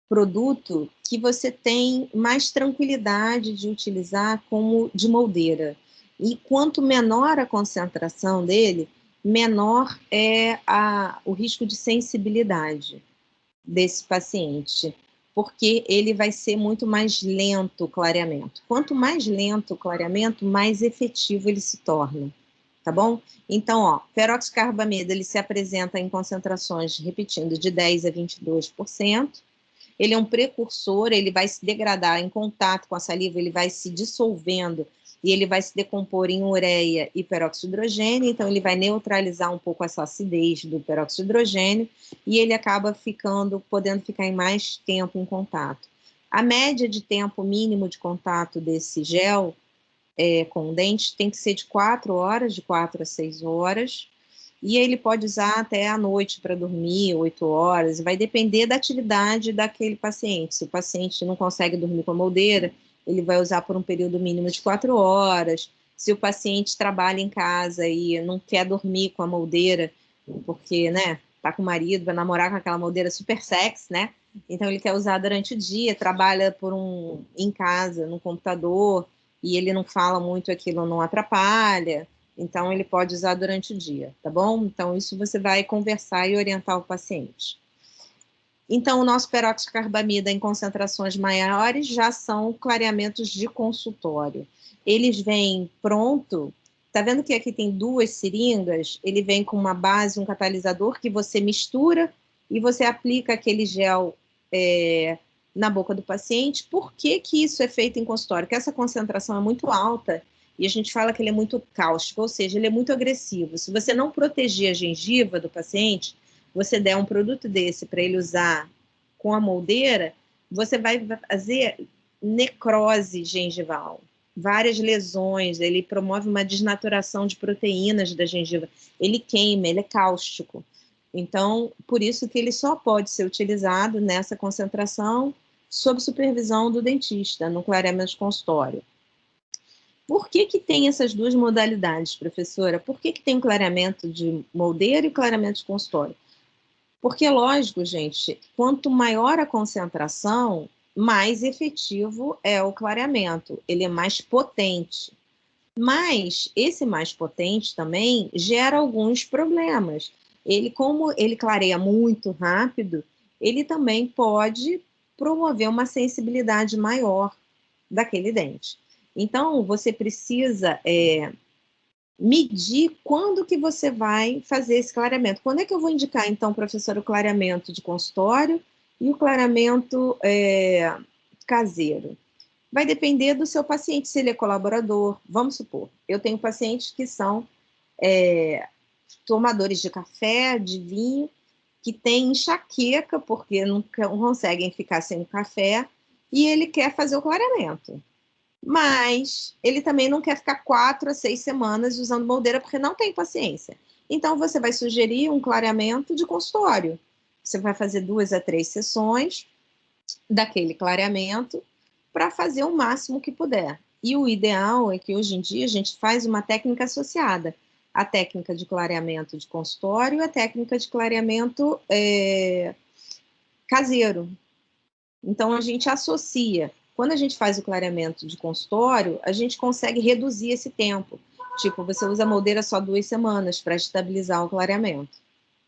produto que você tem mais tranquilidade de utilizar como de moldeira. E quanto menor a concentração dele, menor é o risco de sensibilidade desse paciente, porque ele vai ser muito mais lento o clareamento. Quanto mais lento o clareamento, mais efetivo ele se torna, tá bom? Então, peróxido de carbamida, ele se apresenta em concentrações, repetindo, de 10 a 22%. Ele é um precursor, ele vai se degradar em contato com a saliva, ele vai se dissolvendo e ele vai se decompor em ureia e peróxido de hidrogênio, então ele vai neutralizar um pouco essa acidez do peróxido de hidrogênio, e ele acaba podendo ficar em mais tempo em contato. A média de tempo mínimo de contato desse gel com o dente tem que ser de 4 horas, de 4 a 6 horas, e ele pode usar até à noite para dormir, 8 horas, vai depender da atividade daquele paciente. Se o paciente não consegue dormir com a moldeira, ele vai usar por um período mínimo de 4 horas. Se o paciente trabalha em casa e não quer dormir com a moldeira, porque, né, tá com o marido, vai namorar com aquela moldeira super sexy, né? Então ele quer usar durante o dia, trabalha em casa, no computador, e ele não fala muito, aquilo não atrapalha, então ele pode usar durante o dia, tá bom? Então isso você vai conversar e orientar o paciente. Então o nosso peróxido de carbamida em concentrações maiores já são clareamentos de consultório. Eles vêm pronto, tá vendo que aqui tem 2 seringas? Ele vem com uma base, um catalisador que você mistura e você aplica aquele gel na boca do paciente. Por que que isso é feito em consultório? Porque essa concentração é muito alta e a gente fala que ele é muito cáustico, ou seja, ele é muito agressivo. Se você não proteger a gengiva do paciente, você der um produto desse para ele usar com a moldeira, você vai fazer necrose gengival, várias lesões, ele promove uma desnaturação de proteínas da gengiva, ele queima, ele é cáustico. Então, por isso que ele só pode ser utilizado nessa concentração sob supervisão do dentista, no clareamento de consultório. Por que que tem essas 2 modalidades, professora? Por que que tem o clareamento de moldeira e o clareamento de consultório? Porque, lógico, gente, quanto maior a concentração, mais efetivo é o clareamento, ele é mais potente. Mas esse mais potente também gera alguns problemas. Como ele clareia muito rápido, ele também pode promover uma sensibilidade maior daquele dente. Então, você precisa medir quando que você vai fazer esse clareamento. Quando é que eu vou indicar, então, professor, o clareamento de consultório e o clareamento caseiro? Vai depender do seu paciente, se ele é colaborador. Vamos supor, eu tenho pacientes que são tomadores de café, de vinho, que têm enxaqueca, porque não conseguem ficar sem o café, e ele quer fazer o clareamento. Mas ele também não quer ficar 4 a 6 semanas usando moldeira, porque não tem paciência. Então, você vai sugerir um clareamento de consultório. Você vai fazer 2 a 3 sessões daquele clareamento para fazer o máximo que puder. E o ideal é que, hoje em dia, a gente faz uma técnica associada. A técnica de clareamento de consultório e a técnica de clareamento caseiro. Então, a gente associa. Quando a gente faz o clareamento de consultório, a gente consegue reduzir esse tempo. Tipo, você usa a moldeira só 2 semanas para estabilizar o clareamento,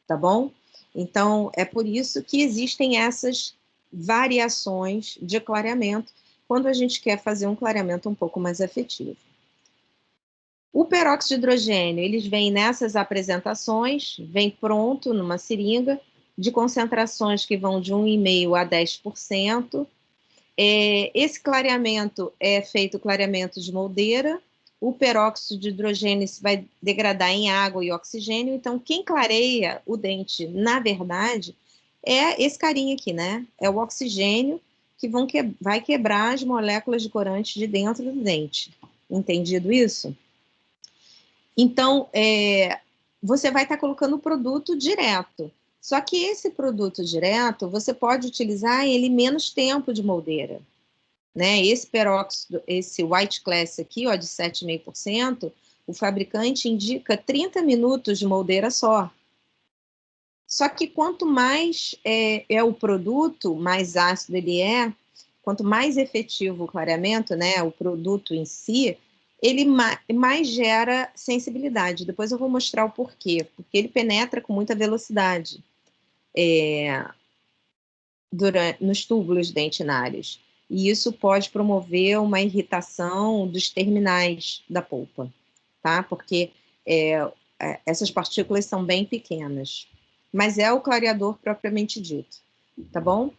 tá bom? Então, é por isso que existem essas variações de clareamento quando a gente quer fazer um clareamento um pouco mais efetivo. O peróxido de hidrogênio, eles vêm nessas apresentações, vem pronto numa seringa, de concentrações que vão de 1,5% a 10%. Esse clareamento é feito clareamento de moldeira, o peróxido de hidrogênio vai degradar em água e oxigênio, então quem clareia o dente, na verdade, é esse carinha aqui, né? É o oxigênio que vai quebrar as moléculas de corante de dentro do dente. Entendido isso? Então, você vai estar colocando o produto direto. Só que esse produto direto, você pode utilizar ele menos tempo de moldeira. Né? Esse peróxido, esse White Class aqui, ó, de 7,5%, o fabricante indica 30 minutos de moldeira só. Só que quanto mais é o produto, mais ácido ele é, quanto mais efetivo o clareamento, né, o produto em si, ele mais gera sensibilidade. Depois eu vou mostrar o porquê. Porque ele penetra com muita velocidade nos túbulos dentinários. E isso pode promover uma irritação dos terminais da polpa, tá? Porque essas partículas são bem pequenas. Mas é o clareador propriamente dito, tá bom?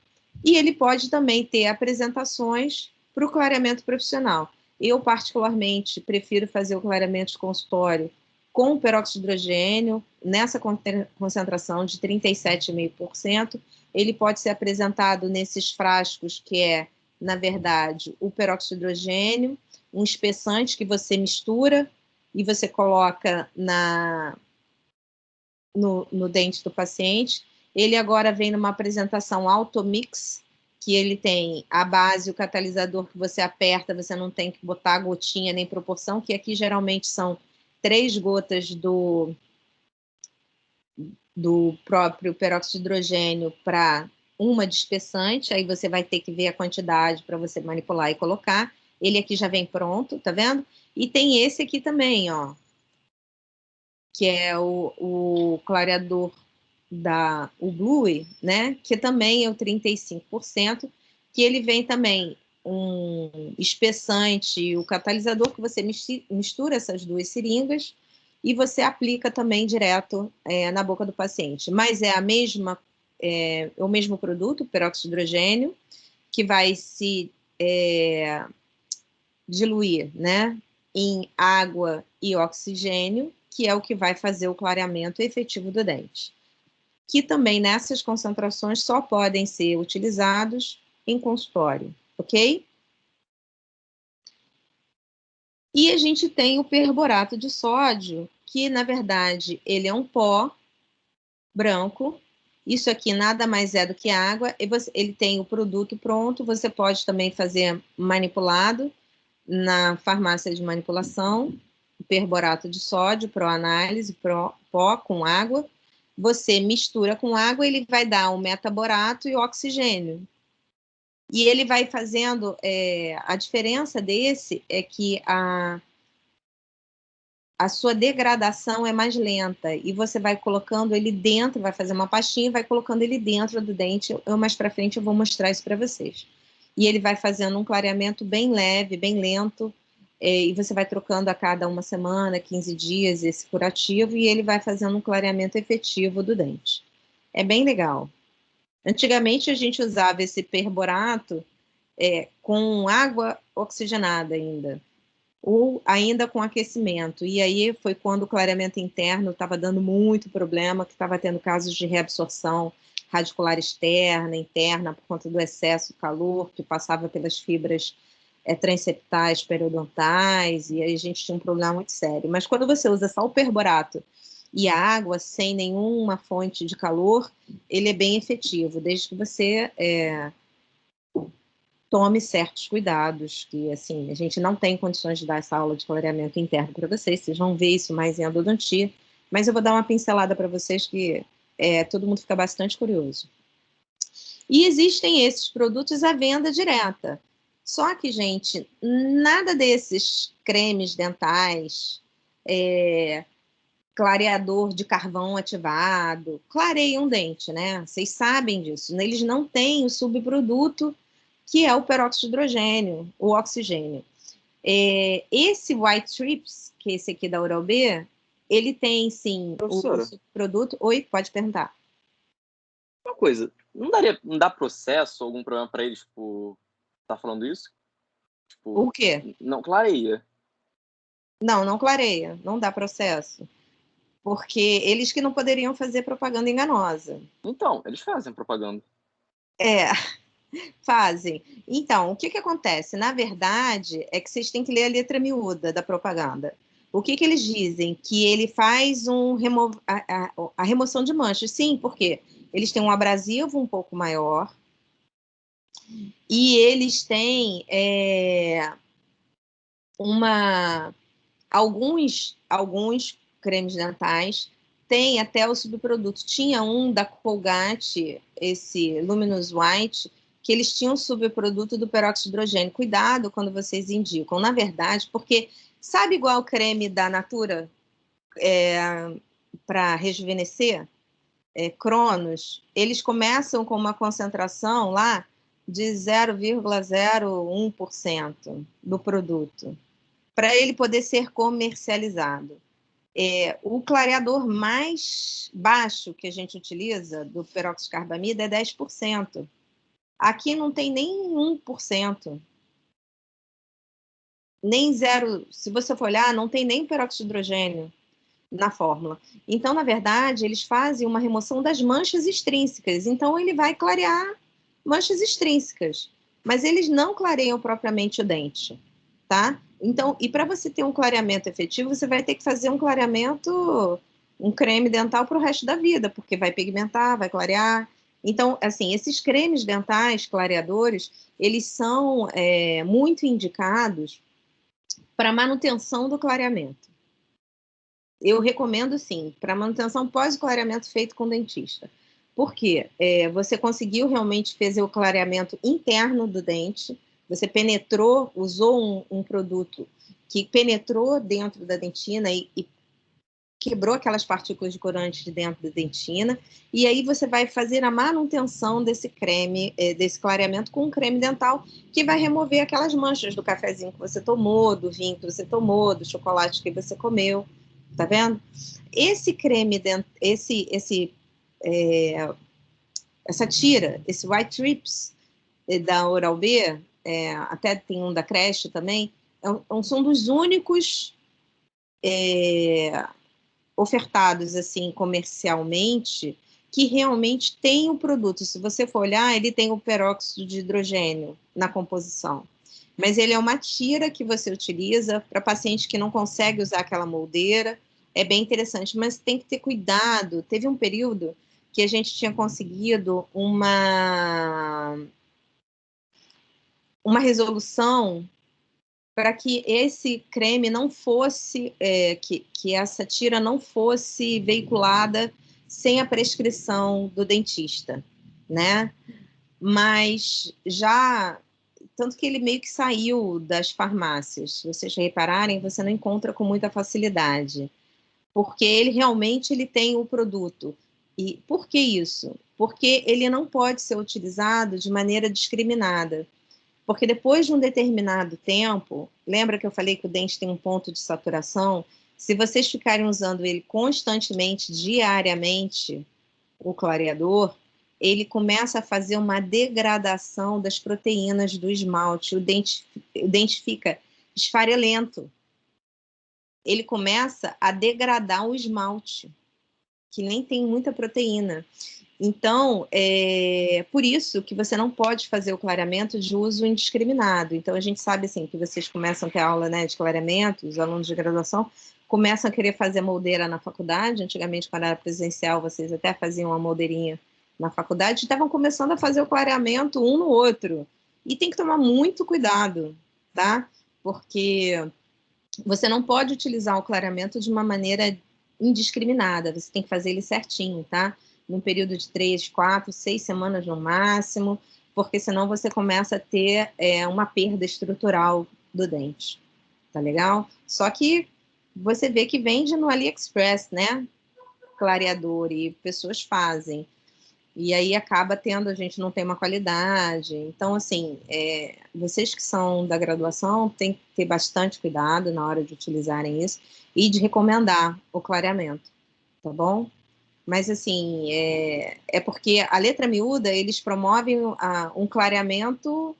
E ele pode também ter apresentações para o clareamento profissional. Eu, particularmente, prefiro fazer o clareamento de consultório com o peróxido de hidrogênio, nessa concentração de 37,5%. Ele pode ser apresentado nesses frascos, que é, na verdade, o peróxido de hidrogênio, um espessante que você mistura e você coloca no dente do paciente. Ele agora vem numa apresentação Automix, que ele tem a base, o catalisador que você aperta, você não tem que botar gotinha nem proporção, que aqui geralmente são 3 gotas do próprio peróxido de hidrogênio para uma de espessante, aí você vai ter que ver a quantidade para você manipular e colocar. Ele aqui já vem pronto, tá vendo? E tem esse aqui também, ó, que é o clareador o Blue, né, que também é o 35%, que ele vem também um espessante, o catalisador, que você mistura essas 2 seringas e você aplica também direto na boca do paciente. Mas é o mesmo produto, o peróxido de hidrogênio, que vai se diluir, né, em água e oxigênio, que é o que vai fazer o clareamento efetivo do dente. Que também nessas concentrações só podem ser utilizados em consultório, ok? E a gente tem o perborato de sódio, que na verdade ele é um pó branco. Isso aqui nada mais é do que água. Ele tem o produto pronto, você pode também fazer manipulado na farmácia de manipulação, o perborato de sódio, proanálise, pó com água. Você mistura com água, ele vai dar o metaborato e o oxigênio. E ele vai fazendo, a diferença desse é que a sua degradação é mais lenta, e você vai colocando ele dentro, vai fazer uma pastinha e vai colocando ele dentro do dente. Mais para frente eu vou mostrar isso para vocês. E ele vai fazendo um clareamento bem leve, bem lento, e você vai trocando a cada 1 semana, 15 dias esse curativo, e ele vai fazendo um clareamento efetivo do dente. É bem legal. Antigamente a gente usava esse perborato com água oxigenada ainda, ou ainda com aquecimento. E aí foi quando o clareamento interno estava dando muito problema, que estava tendo casos de reabsorção radicular externa, interna, por conta do excesso de calor que passava pelas fibras transeptais, periodontais, e aí a gente tinha um problema muito sério. Mas quando você usa só o perborato e a água, sem nenhuma fonte de calor, ele é bem efetivo, desde que você tome certos cuidados, que assim, a gente não tem condições de dar essa aula de clareamento interno para vocês vão ver isso mais em endodontia, mas eu vou dar uma pincelada para vocês que todo mundo fica bastante curioso. E existem esses produtos à venda direta. Só que, gente, nada desses cremes dentais, clareador de carvão ativado, clareia um dente, né? Vocês sabem disso. Eles não têm o subproduto que é o peróxido de hidrogênio, o oxigênio. Esse White Strips, que é esse aqui da Oral-B, ele tem, sim, Professora, o subproduto. Oi, pode perguntar. uma coisa, não dá processo, algum problema para eles por estar falando isso? Tipo, O quê? não clareia. Não clareia, não dá processo. Porque eles que não poderiam fazer propaganda enganosa. Então, eles fazem propaganda. Fazem. Então, o que acontece? Na verdade, é que vocês têm que ler a letra miúda da propaganda. O que eles dizem? Que ele faz a remoção de manchas. Sim, porque eles têm um abrasivo um pouco maior e eles têm alguns cremes dentais têm até o subproduto. Tinha um da Colgate, esse Luminous White, que eles tinham o subproduto do peróxido de hidrogênio. Cuidado quando vocês indicam, na verdade, porque sabe igual o creme da Natura para rejuvenescer? Cronos, eles começam com uma concentração lá de 0,01% do produto, para ele poder ser comercializado. O clareador mais baixo que a gente utiliza do peróxido de carbamida é 10%. Aqui não tem nem 1%. nem zero, se você for olhar, não tem nem peróxido de hidrogênio na fórmula. Então, na verdade, eles fazem uma remoção das manchas extrínsecas. Então, ele vai clarear manchas extrínsecas, mas eles não clareiam propriamente o dente, tá? Então, e para você ter um clareamento efetivo, você vai ter que fazer um clareamento, um creme dental para o resto da vida, porque vai pigmentar, vai clarear. Então, assim, esses cremes dentais clareadores, eles são muito indicados para manutenção do clareamento. Eu recomendo, sim, para manutenção pós-clareamento feito com dentista. Por quê? Você conseguiu realmente fazer o clareamento interno do dente, você penetrou, usou um produto que penetrou dentro da dentina e quebrou aquelas partículas de corante de dentro da dentina, e aí você vai fazer a manutenção desse creme, desse clareamento com um creme dental, que vai remover aquelas manchas do cafezinho que você tomou, do vinho que você tomou, do chocolate que você comeu, tá vendo? Esse creme, essa tira, esse White Trips da Oral-B, até tem um da Crest também, são dos únicos ofertados assim comercialmente que realmente tem o produto. Se você for olhar, ele tem o peróxido de hidrogênio na composição. Mas ele é uma tira que você utiliza para paciente que não consegue usar aquela moldeira. É bem interessante, mas tem que ter cuidado. Teve um período que a gente tinha conseguido uma resolução para que esse creme não fosse, que essa tira não fosse veiculada sem a prescrição do dentista, né? Mas já, tanto que ele meio que saiu das farmácias, se vocês repararem, você não encontra com muita facilidade, porque ele realmente ele tem o produto. E por que isso? Porque ele não pode ser utilizado de maneira discriminada. Porque depois de um determinado tempo, lembra que eu falei que o dente tem um ponto de saturação? Se vocês ficarem usando ele constantemente, diariamente, o clareador, ele começa a fazer uma degradação das proteínas do esmalte. O dente fica esfarelento. Ele começa a degradar o esmalte, que nem tem muita proteína. Então, por isso que você não pode fazer o clareamento de uso indiscriminado. Então, a gente sabe assim, que vocês começam a ter aula, né, de clareamento, os alunos de graduação começam a querer fazer moldeira na faculdade. Antigamente, quando era presencial, vocês até faziam uma moldeirinha na faculdade, estavam começando a fazer o clareamento um no outro. E tem que tomar muito cuidado, tá? Porque você não pode utilizar o clareamento de uma maneira indiscriminada, você tem que fazer ele certinho, tá? Num período de 3, 4, 6 semanas no máximo, porque senão você começa a ter uma perda estrutural do dente, tá legal? Só que você vê que vende no AliExpress, né? Clareador, e pessoas fazem. E aí acaba tendo, a gente não tem uma qualidade. Então, assim, vocês que são da graduação têm que ter bastante cuidado na hora de utilizarem isso e de recomendar o clareamento, tá bom? Mas, assim, é porque a letra miúda, eles promovem um clareamento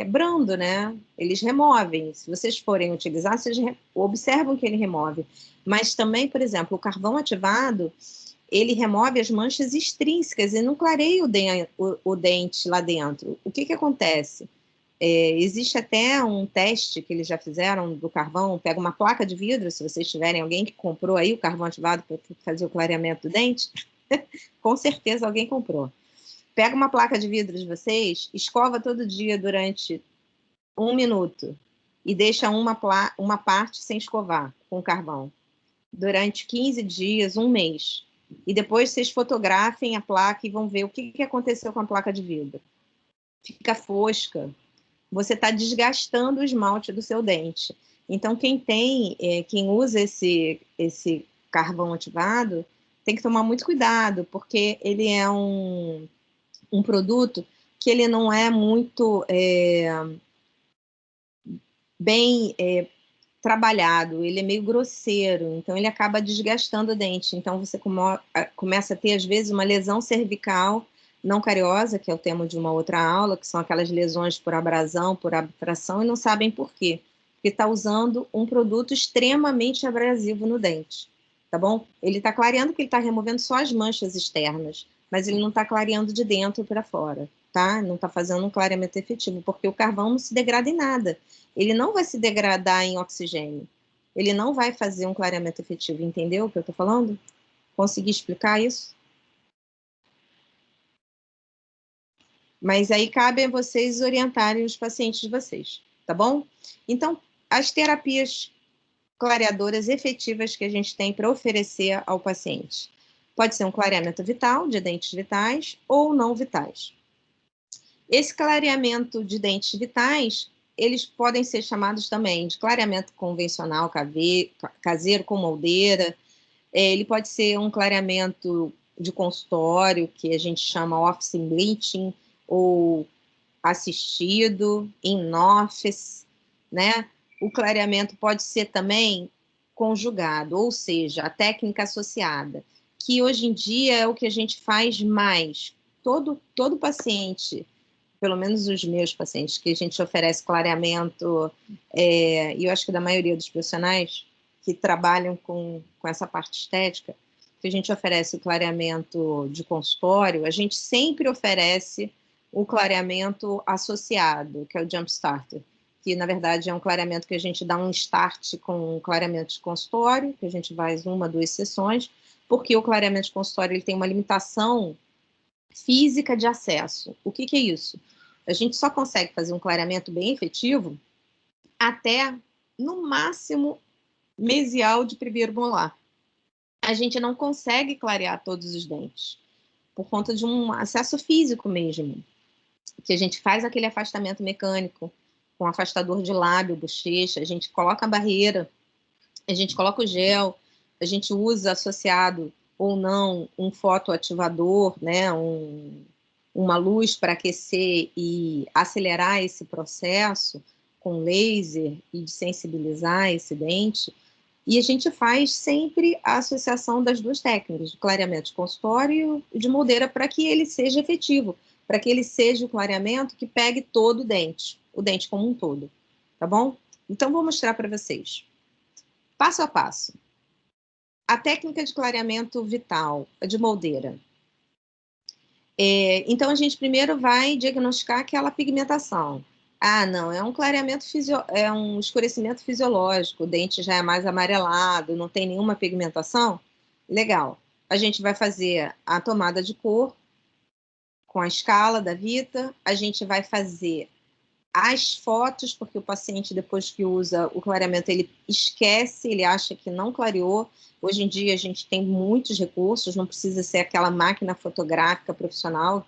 brando, né? Eles removem. Se vocês forem utilizar, vocês observam que ele remove. Mas também, por exemplo, o carvão ativado, ele remove as manchas extrínsecas e não clareia o dente lá dentro. O que acontece? Existe até um teste que eles já fizeram do carvão, pega uma placa de vidro, se vocês tiverem alguém que comprou aí o carvão ativado para fazer o clareamento do dente, com certeza alguém comprou. Pega uma placa de vidro de vocês, escova todo dia durante 1 minuto e deixa uma parte sem escovar com carvão. Durante 15 dias, 1 mês. E depois vocês fotografem a placa e vão ver o que aconteceu com a placa de vidro. Fica fosca. Você está desgastando o esmalte do seu dente. Então, quem usa esse carvão ativado, tem que tomar muito cuidado, porque ele é um produto que ele não é muito bem trabalhado, ele é meio grosseiro, então ele acaba desgastando o dente. Então você começa a ter, às vezes, uma lesão cervical não cariosa, que é o tema de uma outra aula, que são aquelas lesões por abrasão, por abtração, e não sabem por quê. porque está usando um produto extremamente abrasivo no dente, tá bom? Ele está clareando que ele está removendo só as manchas externas, mas ele não está clareando de dentro para fora, tá? Não está fazendo um clareamento efetivo, porque o carvão não se degrada em nada. Ele não vai se degradar em oxigênio. Ele não vai fazer um clareamento efetivo, entendeu o que eu estou falando? Consegui explicar isso? Mas aí cabe a vocês orientarem os pacientes de vocês, tá bom? Então, as terapias clareadoras efetivas que a gente tem para oferecer ao paciente. Pode ser um clareamento vital, de dentes vitais, ou não vitais. Esse clareamento de dentes vitais, eles podem ser chamados também de clareamento convencional, caseiro, com moldeira. Ele pode ser um clareamento de consultório, que a gente chama office bleaching, ou assistido, in office, né? O clareamento pode ser também conjugado, ou seja, a técnica associada, que hoje em dia é o que a gente faz mais. Todo paciente, pelo menos os meus pacientes, que a gente oferece clareamento, e eu acho que da maioria dos profissionais que trabalham com essa parte estética, que a gente oferece o clareamento de consultório, a gente sempre oferece o clareamento associado, que é o Jump Starter, que na verdade é um clareamento que a gente dá um start com um clareamento de consultório, que a gente faz 1, 2 sessões, porque o clareamento de consultório ele tem uma limitação física de acesso. O que é isso? A gente só consegue fazer um clareamento bem efetivo até, no máximo, mesial de primeiro molar. A gente não consegue clarear todos os dentes, por conta de um acesso físico mesmo, que a gente faz aquele afastamento mecânico, com afastador de lábio, bochecha, a gente coloca a barreira, a gente coloca o gel, a gente usa associado ou não um fotoativador, né, uma luz para aquecer e acelerar esse processo com laser e de sensibilizar esse dente. E a gente faz sempre a associação das duas técnicas, de clareamento de consultório e de moldeira, para que ele seja efetivo, para que ele seja o clareamento que pegue todo o dente como um todo, tá bom? Então, vou mostrar para vocês. Passo a passo. A técnica de clareamento vital, a de moldeira. Então, a gente primeiro vai diagnosticar aquela pigmentação. Ah, não, é um clareamento, é um escurecimento fisiológico, o dente já é mais amarelado, não tem nenhuma pigmentação? Legal. A gente vai fazer a tomada de cor com a escala da Vita, a gente vai fazer as fotos, porque o paciente, depois que usa o clareamento, ele esquece, ele acha que não clareou. Hoje em dia, a gente tem muitos recursos, não precisa ser aquela máquina fotográfica profissional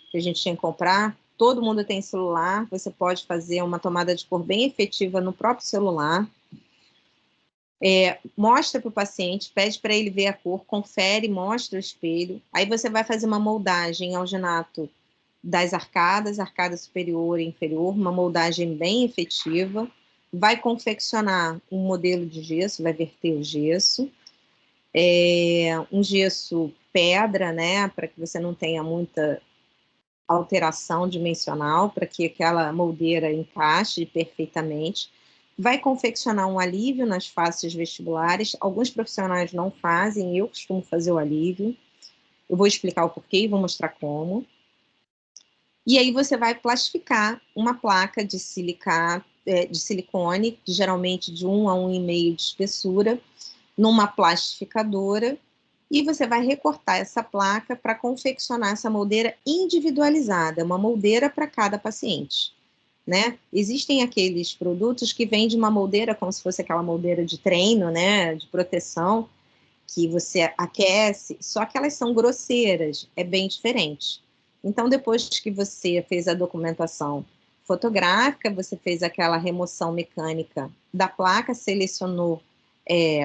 que a gente tinha que comprar. Todo mundo tem celular, você pode fazer uma tomada de cor bem efetiva no próprio celular. Mostra para o paciente, pede para ele ver a cor, confere, mostra o espelho. Aí você vai fazer uma moldagem alginato das arcadas, arcada superior e inferior, uma moldagem bem efetiva. Vai confeccionar um modelo de gesso, vai verter o gesso. Um gesso pedra, né, para que você não tenha muita alteração dimensional, para que aquela moldeira encaixe perfeitamente. Vai confeccionar um alívio nas faces vestibulares. Alguns profissionais não fazem, eu costumo fazer o alívio. Eu vou explicar o porquê e vou mostrar como. E aí você vai plastificar uma placa de silicone, geralmente de 1 a 1,5 de espessura, numa plastificadora, e você vai recortar essa placa para confeccionar essa moldeira individualizada, uma moldeira para cada paciente, né? Existem aqueles produtos que vendem uma moldeira como se fosse aquela moldeira de treino, né, de proteção, que você aquece, só que elas são grosseiras, é bem diferente. Então, depois que você fez a documentação fotográfica, você fez aquela remoção mecânica da placa, selecionou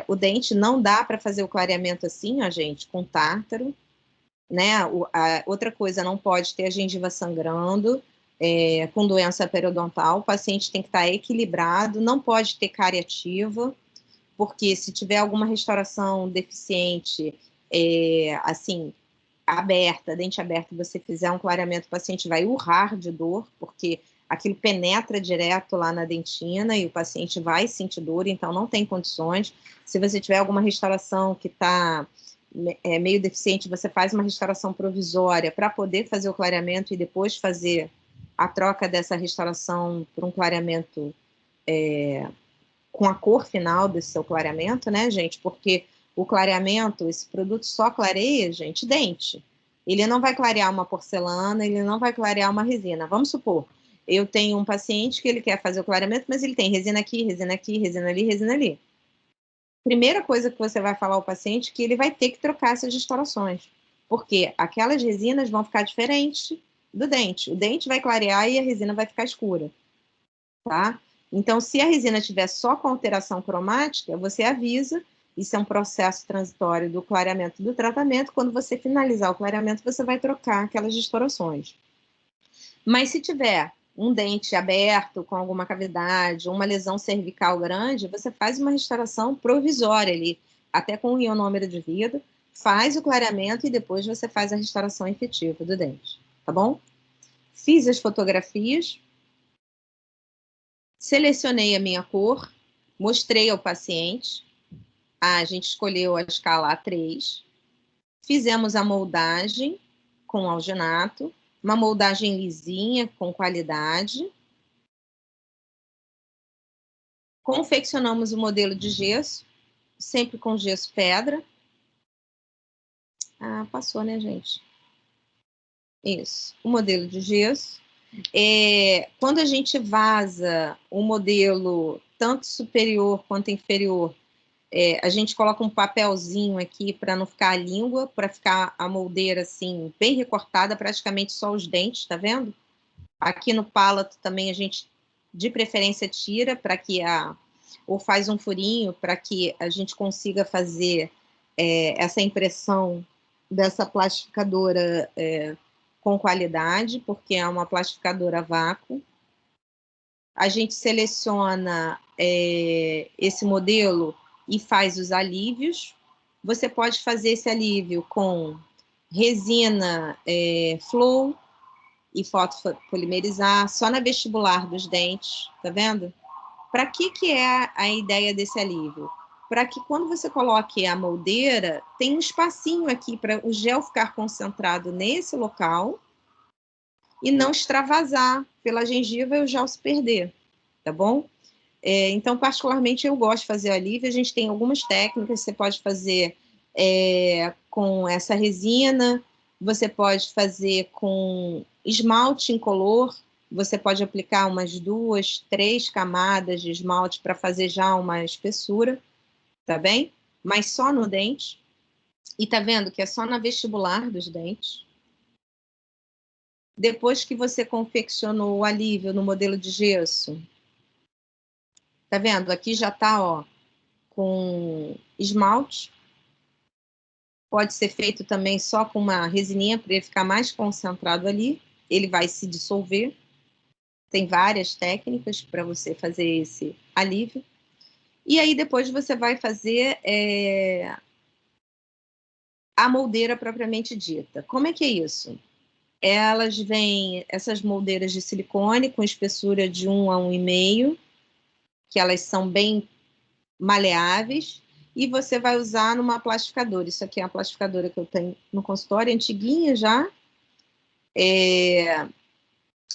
o dente, não dá para fazer o clareamento assim, ó, gente, com tártaro, né? Outra coisa, não pode ter a gengiva sangrando, com doença periodontal, o paciente tem que estar equilibrado, não pode ter cárie ativa, porque se tiver alguma restauração deficiente, assim, aberta, dente aberto, você fizer um clareamento, o paciente vai urrar de dor, porque aquilo penetra direto lá na dentina e o paciente vai sentir dor, então não tem condições. Se você tiver alguma restauração que está meio deficiente, você faz uma restauração provisória para poder fazer o clareamento e depois fazer a troca dessa restauração por um clareamento com a cor final desse seu clareamento, né, gente? Porque o clareamento, esse produto só clareia, gente, dente. Ele não vai clarear uma porcelana, ele não vai clarear uma resina. Vamos supor, eu tenho um paciente que ele quer fazer o clareamento, mas ele tem resina aqui, resina aqui, resina ali, resina ali. Primeira coisa que você vai falar ao paciente é que ele vai ter que trocar essas restaurações, porque aquelas resinas vão ficar diferentes do dente. O dente vai clarear e a resina vai ficar escura, tá? Então, se a resina tiver só com alteração cromática, você avisa, isso é um processo transitório do clareamento do tratamento, quando você finalizar o clareamento, você vai trocar aquelas restaurações. Mas se tiver um dente aberto com alguma cavidade, uma lesão cervical grande, você faz uma restauração provisória ali, até com um ionômero de vida, faz o clareamento e depois você faz a restauração efetiva do dente, tá bom? Fiz as fotografias, selecionei a minha cor, mostrei ao paciente, a gente escolheu a escala A3, fizemos a moldagem com alginato, uma moldagem lisinha, com qualidade. Confeccionamos o modelo de gesso, sempre com gesso pedra. Ah, passou, né, gente? Isso, o modelo de gesso. Quando a gente vaza o modelo, tanto superior quanto inferior, a gente coloca um papelzinho aqui para não ficar a língua, para ficar a moldeira assim, bem recortada, praticamente só os dentes, tá vendo? Aqui no palato também a gente, de preferência, tira para que ou faz um furinho para que a gente consiga fazer essa impressão dessa plastificadora com qualidade, porque é uma plastificadora a vácuo. A gente seleciona esse modelo e faz os alívios. Você pode fazer esse alívio com resina flow e fotopolimerizar, só na vestibular dos dentes, tá vendo? Para que é a ideia desse alívio? Para que quando você coloque a moldeira, tem um espacinho aqui para o gel ficar concentrado nesse local e não extravasar pela gengiva e o gel se perder, tá bom? Então, particularmente, eu gosto de fazer alívio. A gente tem algumas técnicas, você pode fazer com essa resina, você pode fazer com esmalte incolor, você pode aplicar umas 2, 3 camadas de esmalte para fazer já uma espessura, tá bem? Mas só no dente. E tá vendo que é só na vestibular dos dentes. Depois que você confeccionou o alívio no modelo de gesso, tá vendo? Aqui já tá, ó, com esmalte. Pode ser feito também só com uma resininha para ele ficar mais concentrado ali. Ele vai se dissolver. Tem várias técnicas para você fazer esse alívio. E aí depois você vai fazer a moldeira propriamente dita. Como é que é isso? Elas vêm, essas moldeiras de silicone com espessura de 1 a 1,5, que elas são bem maleáveis, e você vai usar numa plastificadora. Isso aqui é uma plastificadora que eu tenho no consultório, antiguinha já,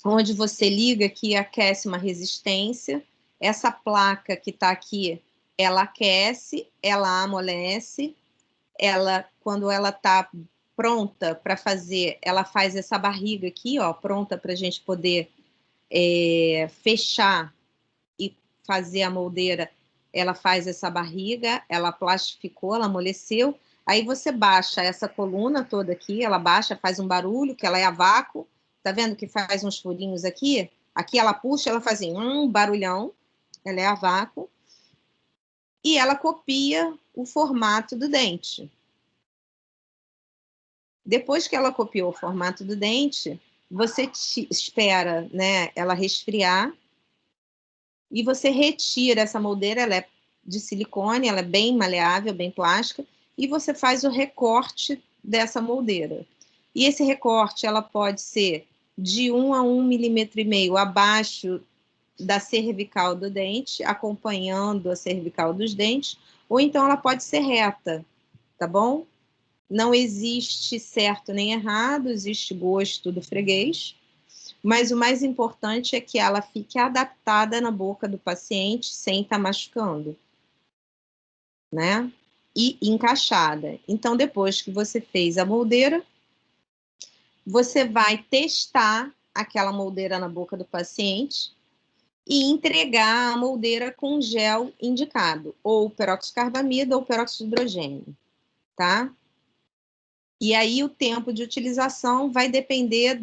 onde você liga aqui e aquece uma resistência. Essa placa que está aqui, ela aquece, ela amolece, quando ela está pronta para fazer, ela faz essa barriga aqui, ó, pronta para a gente poder fechar e fazer a moldeira. Ela faz essa barriga, ela plastificou, ela amoleceu, aí você baixa essa coluna toda aqui, ela baixa, faz um barulho, que ela é a vácuo, tá vendo que faz uns furinhos aqui? Aqui ela puxa, ela faz um barulhão, ela é a vácuo, e ela copia o formato do dente. Depois que ela copiou o formato do dente, você espera, né, ela resfriar, e você retira essa moldeira, ela é de silicone, ela é bem maleável, bem plástica, e você faz o recorte dessa moldeira. E esse recorte, ela pode ser de 1 a 1,5 milímetros abaixo da cervical do dente, acompanhando a cervical dos dentes, ou então ela pode ser reta, tá bom? Não existe certo nem errado, existe gosto do freguês, mas o mais importante é que ela fique adaptada na boca do paciente sem estar machucando, né? E encaixada. Então, depois que você fez a moldeira, você vai testar aquela moldeira na boca do paciente e entregar a moldeira com gel indicado, ou peróxido de carbamida ou peróxido de hidrogênio, tá? E aí o tempo de utilização vai depender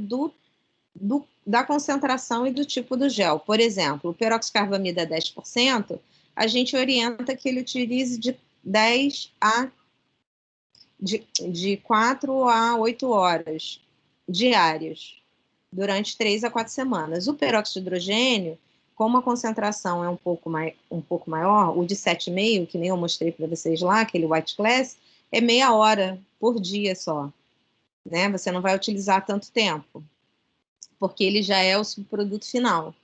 da concentração e do tipo do gel. Por exemplo, o peróxido de carbamida 10%, a gente orienta que ele utilize de 4 a 8 horas diárias, durante 3 a 4 semanas. O peróxido de hidrogênio, como a concentração é um pouco maior, o de 7,5, que nem eu mostrei para vocês lá, aquele White Glass, é meia hora por dia só, né? Você não vai utilizar tanto tempo, porque ele já é o subproduto final.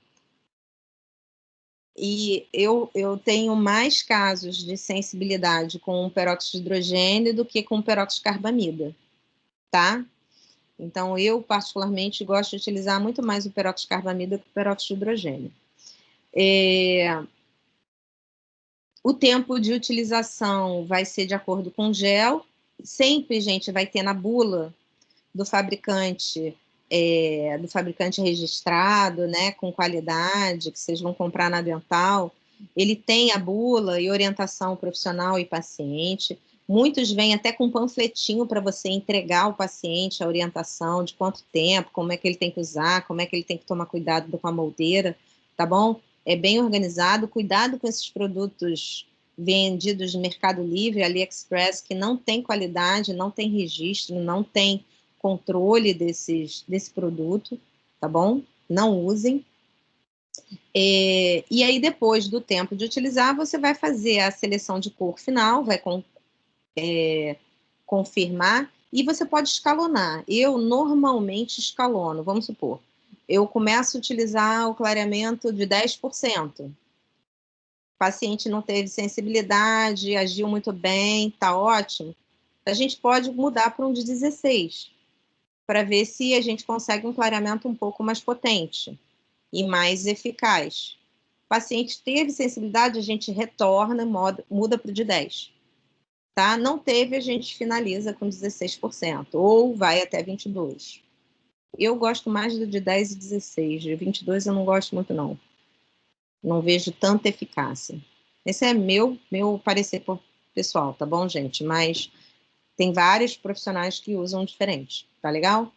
E eu tenho mais casos de sensibilidade com o peróxido de hidrogênio do que com o peróxido de carbamida, tá? Então, eu particularmente gosto de utilizar muito mais o peróxido de carbamida que o peróxido de hidrogênio. O tempo de utilização vai ser de acordo com o gel. Sempre, gente, vai ter na bula do fabricante registrado, né, com qualidade, que vocês vão comprar na Dental. Ele tem a bula e orientação profissional e paciente. Muitos vêm até com um panfletinho para você entregar ao paciente a orientação de quanto tempo, como é que ele tem que usar, como é que ele tem que tomar cuidado com a moldeira, tá bom? É bem organizado. Cuidado com esses produtos vendidos no Mercado Livre, AliExpress, que não tem qualidade, não tem registro, não tem controle desse produto, tá bom? Não usem. E aí, depois do tempo de utilizar, você vai fazer a seleção de cor final, vai confirmar, e você pode escalonar. Eu normalmente escalono, vamos supor, eu começo a utilizar o clareamento de 10%. O paciente não teve sensibilidade, agiu muito bem, tá ótimo. A gente pode mudar para um de 16%, para ver se a gente consegue um clareamento um pouco mais potente e mais eficaz. O paciente teve sensibilidade, a gente retorna, muda para o de 10%. Tá? Não teve, a gente finaliza com 16%, ou vai até 22%. Eu gosto mais do de 10 e 16%, de 22% eu não gosto muito, não. Não vejo tanta eficácia. Esse é meu parecer pessoal, tá bom, gente? Mas tem vários profissionais que usam diferente, tá legal?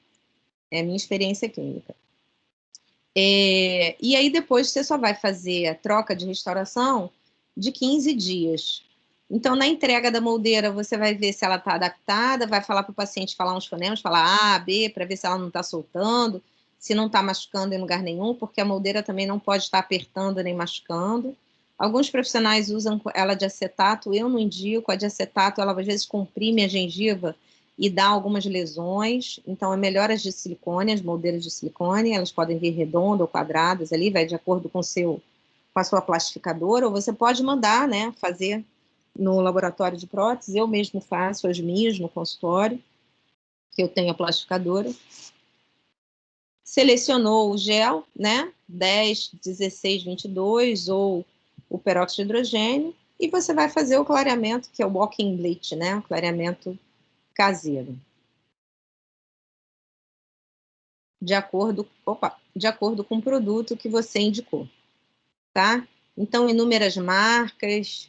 É a minha experiência clínica. E aí depois você só vai fazer a troca de restauração de 15 dias. Então, na entrega da moldeira, você vai ver se ela está adaptada, vai falar para o paciente falar uns fonemas, falar A, B, para ver se ela não está soltando, se não está machucando em lugar nenhum, porque a moldeira também não pode estar apertando nem machucando. Alguns profissionais usam ela de acetato, eu não indico. A de acetato, ela às vezes comprime a gengiva e dá algumas lesões, então é melhor as de silicone, as moldeiras de silicone, elas podem vir redondas ou quadradas ali, vai de acordo com a sua plastificadora, ou você pode mandar, né, fazer no laboratório de prótese. Eu mesmo faço as minhas no consultório, que eu tenho a plastificadora. Selecionou o gel, né, 10, 16, 22, ou o peróxido de hidrogênio, e você vai fazer o clareamento, que é o walk-in bleach, né, o clareamento caseiro. De acordo com o produto que você indicou, tá? Então, inúmeras marcas,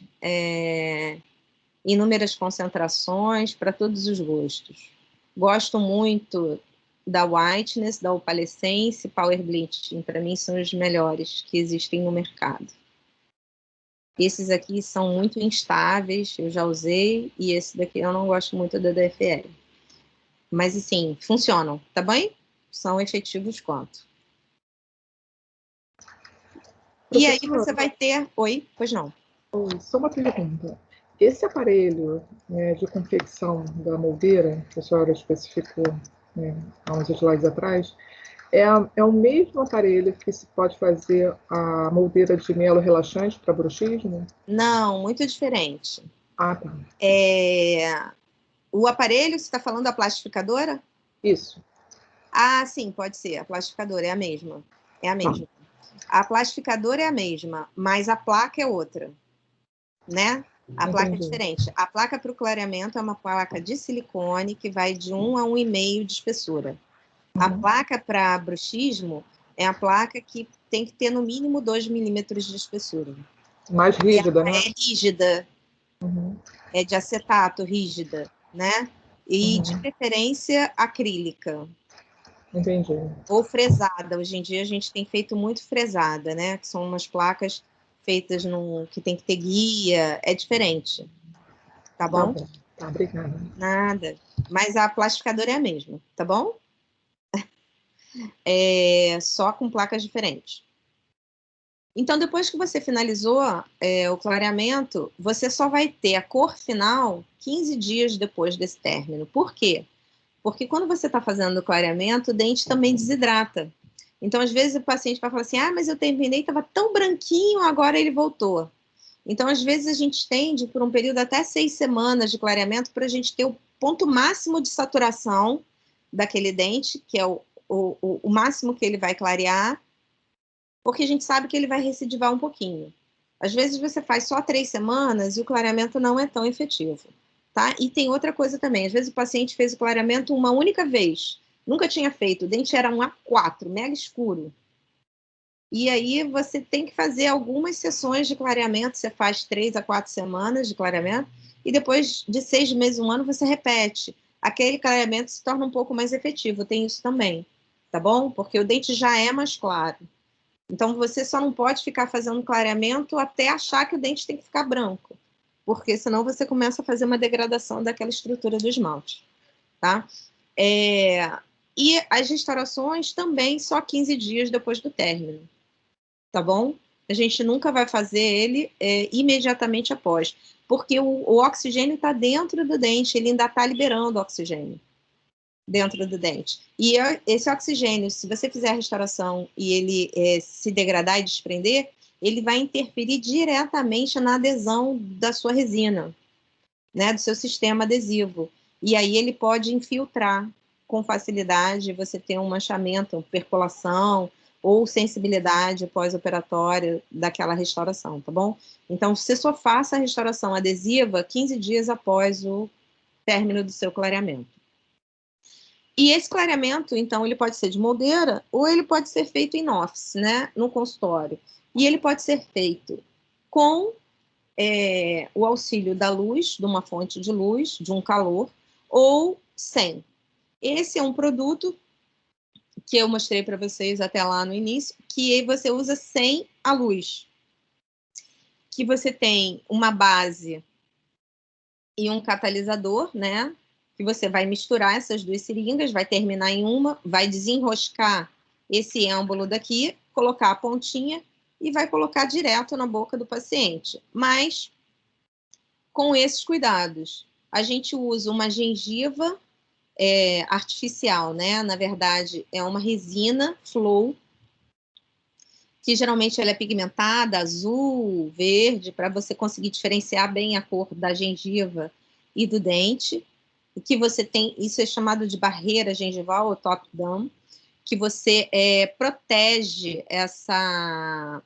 inúmeras concentrações para todos os gostos. Gosto muito da Whiteness, da Opalescence, Power Bleaching, para mim são os melhores que existem no mercado. Esses aqui são muito instáveis, eu já usei, e esse daqui eu não gosto muito da DFL. Mas, assim, funcionam, tá bem? São efetivos quanto. E aí você vai ter... Oi, pois não. Só uma pergunta. Esse aparelho, né, de confecção da moldeira, que a senhora especificou, né, há uns slides atrás, É o mesmo aparelho que se pode fazer a moldeira de mielo relaxante para bruxismo? Não, muito diferente. Ah, tá. O aparelho, você está falando da plastificadora? Isso. Ah, sim, pode ser. A plastificadora é a mesma. É a mesma. A plastificadora é a mesma, mas a placa é outra, né? A placa é Entendi. diferente. A placa para o clareamento é uma placa de silicone que vai de 1 a 1,5 de espessura. A placa para bruxismo é a placa que tem que ter no mínimo 2 milímetros de espessura. Mais rígida, Ela né? é rígida, é de acetato, rígida, né? E de preferência acrílica. Entendi. Ou fresada. Hoje em dia a gente tem feito muito fresada, né? Que são umas placas feitas que tem que ter guia, é diferente. Tá bom? Tá bom. Tá, obrigada. Nada. Mas a plastificadora é a mesma, tá bom? Só com placas diferentes. Então, depois que você finalizou o clareamento, você só vai ter a cor final 15 dias depois desse término. Por quê? Porque quando você está fazendo o clareamento, o dente também desidrata. Então, às vezes, o paciente vai falar assim, mas eu terminei, estava tão branquinho, agora ele voltou. Então, às vezes, a gente estende por um período até 6 semanas de clareamento para a gente ter o ponto máximo de saturação daquele dente, que é o máximo que ele vai clarear, porque a gente sabe que ele vai recidivar um pouquinho. Às vezes, você faz só 3 semanas e o clareamento não é tão efetivo. Tá? E tem outra coisa também, às vezes o paciente fez o clareamento uma única vez, nunca tinha feito, o dente era um A4, mega escuro. E aí você tem que fazer algumas sessões de clareamento, você faz 3 a 4 semanas de clareamento, e depois de 6 meses, 1 ano, você repete. Aquele clareamento se torna um pouco mais efetivo, tem isso também, tá bom? Porque o dente já é mais claro. Então você só não pode ficar fazendo clareamento até achar que o dente tem que ficar branco, porque senão você começa a fazer uma degradação daquela estrutura do esmalte, tá? E as restaurações também só 15 dias depois do término, tá bom? A gente nunca vai fazer ele imediatamente após, porque o oxigênio está dentro do dente, ele ainda está liberando oxigênio dentro do dente. E esse oxigênio, se você fizer a restauração e ele se degradar e desprender, ele vai interferir diretamente na adesão da sua resina, né, do seu sistema adesivo. E aí ele pode infiltrar com facilidade, você ter um manchamento, percolação ou sensibilidade pós-operatória daquela restauração, tá bom? Então, você só faça a restauração adesiva 15 dias após o término do seu clareamento. E esse clareamento, então, ele pode ser de moldeira ou ele pode ser feito em office, né, no consultório. E ele pode ser feito com o auxílio da luz, de uma fonte de luz, de um calor, ou sem. Esse é um produto que eu mostrei para vocês até lá no início, que você usa sem a luz. Que você tem uma base e um catalisador, né? Que você vai misturar essas duas seringas, vai terminar em uma, vai desenroscar esse êmbolo daqui, colocar a pontinha e vai colocar direto na boca do paciente. Mas com esses cuidados. A gente usa uma gengiva artificial, né? Na verdade, é uma resina flow, que geralmente ela é pigmentada, azul, verde, para você conseguir diferenciar bem a cor da gengiva e do dente. E que você tem, isso é chamado de barreira gengival, ou top dam, que você protege essa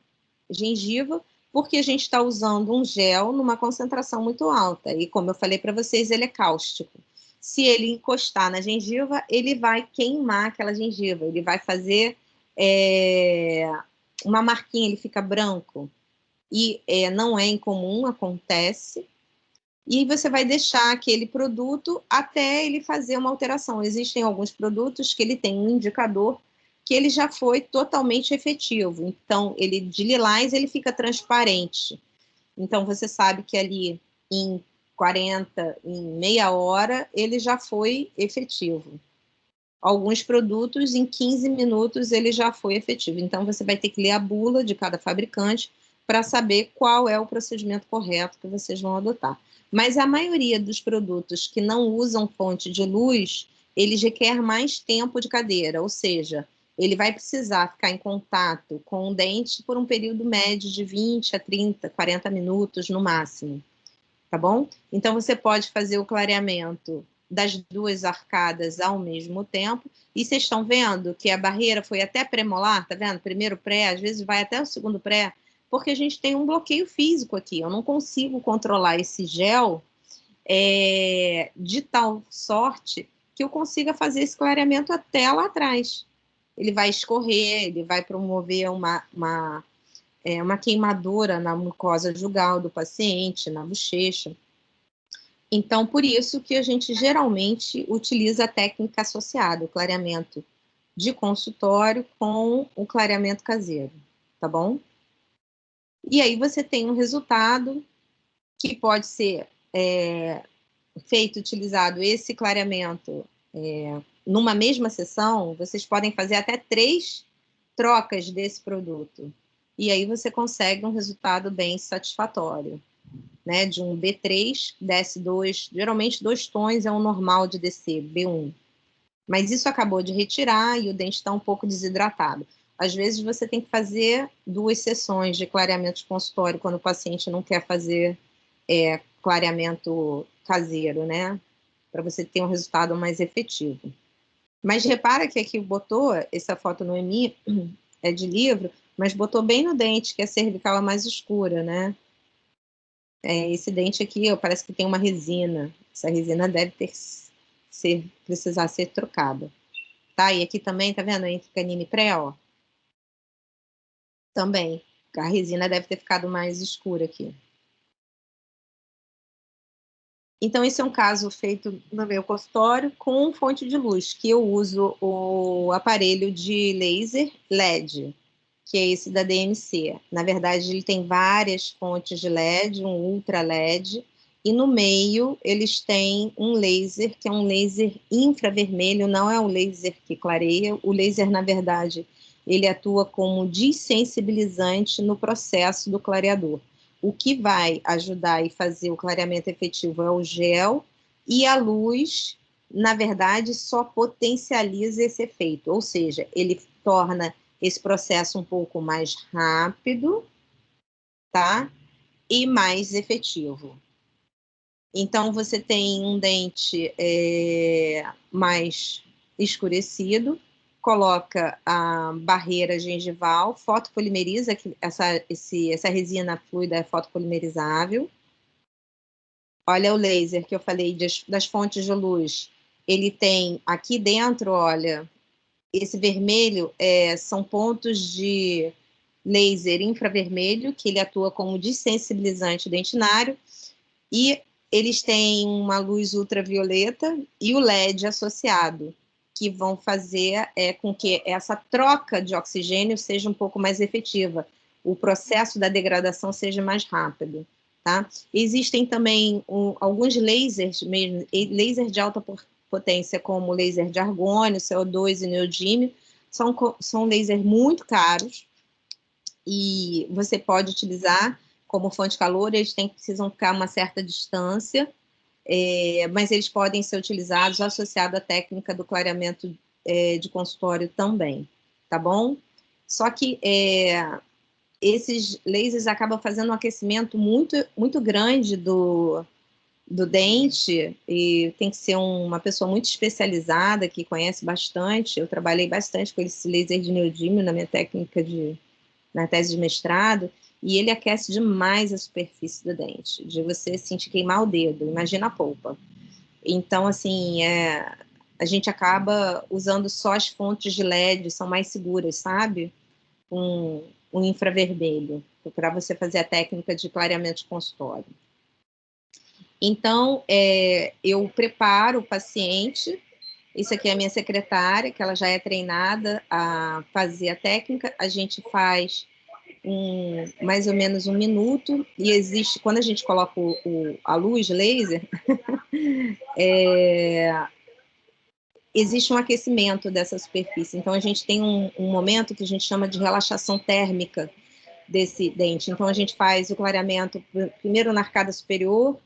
gengiva, porque a gente está usando um gel numa concentração muito alta. E como eu falei para vocês, ele é cáustico. Se ele encostar na gengiva, ele vai queimar aquela gengiva, ele vai fazer uma marquinha, ele fica branco. E não é incomum, acontece. E você vai deixar aquele produto até ele fazer uma alteração. Existem alguns produtos que ele tem um indicador que ele já foi totalmente efetivo. Então, ele de lilás, ele fica transparente. Então, você sabe que ali em meia hora, ele já foi efetivo. Alguns produtos, em 15 minutos, ele já foi efetivo. Então, você vai ter que ler a bula de cada fabricante para saber qual é o procedimento correto que vocês vão adotar. Mas a maioria dos produtos que não usam fonte de luz, eles requer mais tempo de cadeira, ou seja, ele vai precisar ficar em contato com o dente por um período médio de 20 a 30, 40 minutos no máximo, tá bom? Então, você pode fazer o clareamento das duas arcadas ao mesmo tempo, e vocês estão vendo que a barreira foi até pré-molar, tá vendo? Primeiro pré, às vezes vai até o segundo pré, porque a gente tem um bloqueio físico aqui, eu não consigo controlar esse gel de tal sorte que eu consiga fazer esse clareamento até lá atrás. Ele vai escorrer, ele vai promover uma queimadura na mucosa jugal do paciente, na bochecha. Então, por isso que a gente geralmente utiliza a técnica associada, o clareamento de consultório com o clareamento caseiro, tá bom? E aí você tem um resultado que pode ser utilizado esse clareamento numa mesma sessão, vocês podem fazer até 3 trocas desse produto. E aí você consegue um resultado bem satisfatório, né? De um B3, desce 2, geralmente 2 tons é o normal de descer, B1. Mas isso acabou de retirar e o dente está um pouco desidratado. Às vezes você tem que fazer 2 sessões de clareamento de consultório quando o paciente não quer fazer clareamento caseiro, né? Para você ter um resultado mais efetivo. Mas repara que aqui botou, essa foto no EMI é de livro, mas botou bem no dente, que a cervical é mais escura, né? Esse dente aqui, parece que tem uma resina. Essa resina deve precisar ser trocada. Tá? E aqui também, tá vendo? Entre canino e pré, ó. Também. A resina deve ter ficado mais escura aqui. Então, esse é um caso feito no meu consultório com fonte de luz, que eu uso o aparelho de laser LED, que é esse da DMC. Na verdade, ele tem várias fontes de LED, um ultra LED, e no meio eles têm um laser, que é um laser infravermelho, não é um laser que clareia. O laser, na verdade, ele atua como desensibilizante no processo do clareador. O que vai ajudar e fazer o clareamento efetivo é o gel, e a luz, na verdade, só potencializa esse efeito, ou seja, ele torna esse processo um pouco mais rápido, tá? E mais efetivo. Então, você tem um dente mais escurecido, coloca a barreira gengival, fotopolimeriza, essa resina fluida é fotopolimerizável. Olha o laser que eu falei das fontes de luz. Ele tem aqui dentro, olha, esse vermelho são pontos de laser infravermelho, que ele atua como desensibilizante dentinário, e eles têm uma luz ultravioleta e o LED associado, que vão fazer com que essa troca de oxigênio seja um pouco mais efetiva, o processo da degradação seja mais rápido, tá? Existem também alguns lasers mesmo, laser de alta potência, como laser de argônio, CO2 e neodímio, são lasers muito caros, e você pode utilizar como fonte de calor, eles precisam ficar a uma certa distância, mas eles podem ser utilizados associados à técnica do clareamento de consultório também, tá bom? Só que esses lasers acabam fazendo um aquecimento muito, muito grande do dente, e tem que ser uma pessoa muito especializada, que conhece bastante. Eu trabalhei bastante com esse laser de neodímio na minha técnica na tese de mestrado, e ele aquece demais a superfície do dente, de você sentir queimar o dedo, imagina a polpa. Então, assim, a gente acaba usando só as fontes de LED, são mais seguras, sabe? Um infravermelho, para você fazer a técnica de clareamento de consultório. Então, eu preparo o paciente, isso aqui é a minha secretária, que ela já é treinada a fazer a técnica, a gente faz mais ou menos 1 minuto, e existe, quando a gente coloca a luz laser, existe um aquecimento dessa superfície, então a gente tem um momento que a gente chama de relaxação térmica desse dente. Então a gente faz o clareamento primeiro na arcada superior,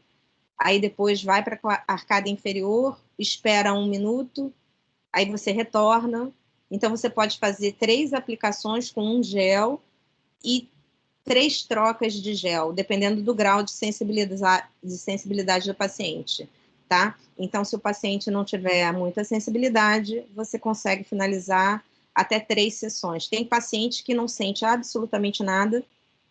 aí depois vai para a arcada inferior, espera 1 minuto, aí você retorna, Então, você pode fazer 3 aplicações com um gel e 3 trocas de gel, dependendo do grau de sensibilidade do paciente, tá? Então, se o paciente não tiver muita sensibilidade, você consegue finalizar até 3 sessões. Tem paciente que não sente absolutamente nada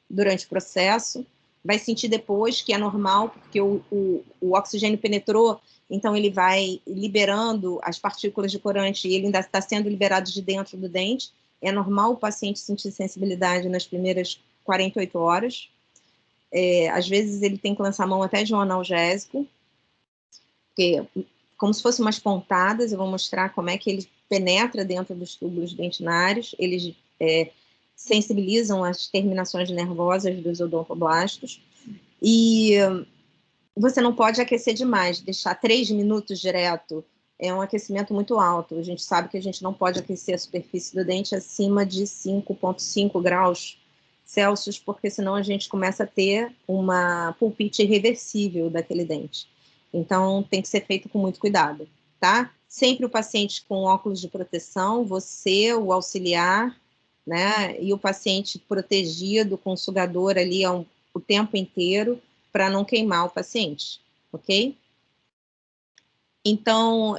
durante o processo, vai sentir depois, que é normal, porque o oxigênio penetrou, então ele vai liberando as partículas de corante e ele ainda está sendo liberado de dentro do dente. É normal o paciente sentir sensibilidade nas primeiras 48 horas. Às vezes ele tem que lançar a mão até de um analgésico, porque, como se fossem umas pontadas, eu vou mostrar como é que ele penetra dentro dos túbulos dentinários, eles sensibilizam as terminações nervosas dos odontoblastos, e você não pode aquecer demais, deixar 3 minutos direto, é um aquecimento muito alto. A gente sabe que a gente não pode aquecer a superfície do dente acima de 5,5 graus Celsius, porque senão a gente começa a ter uma pulpite irreversível daquele dente. Então, tem que ser feito com muito cuidado, tá? Sempre o paciente com óculos de proteção, você, o auxiliar, né, e o paciente protegido com o sugador ali o tempo inteiro, para não queimar o paciente, ok? Então,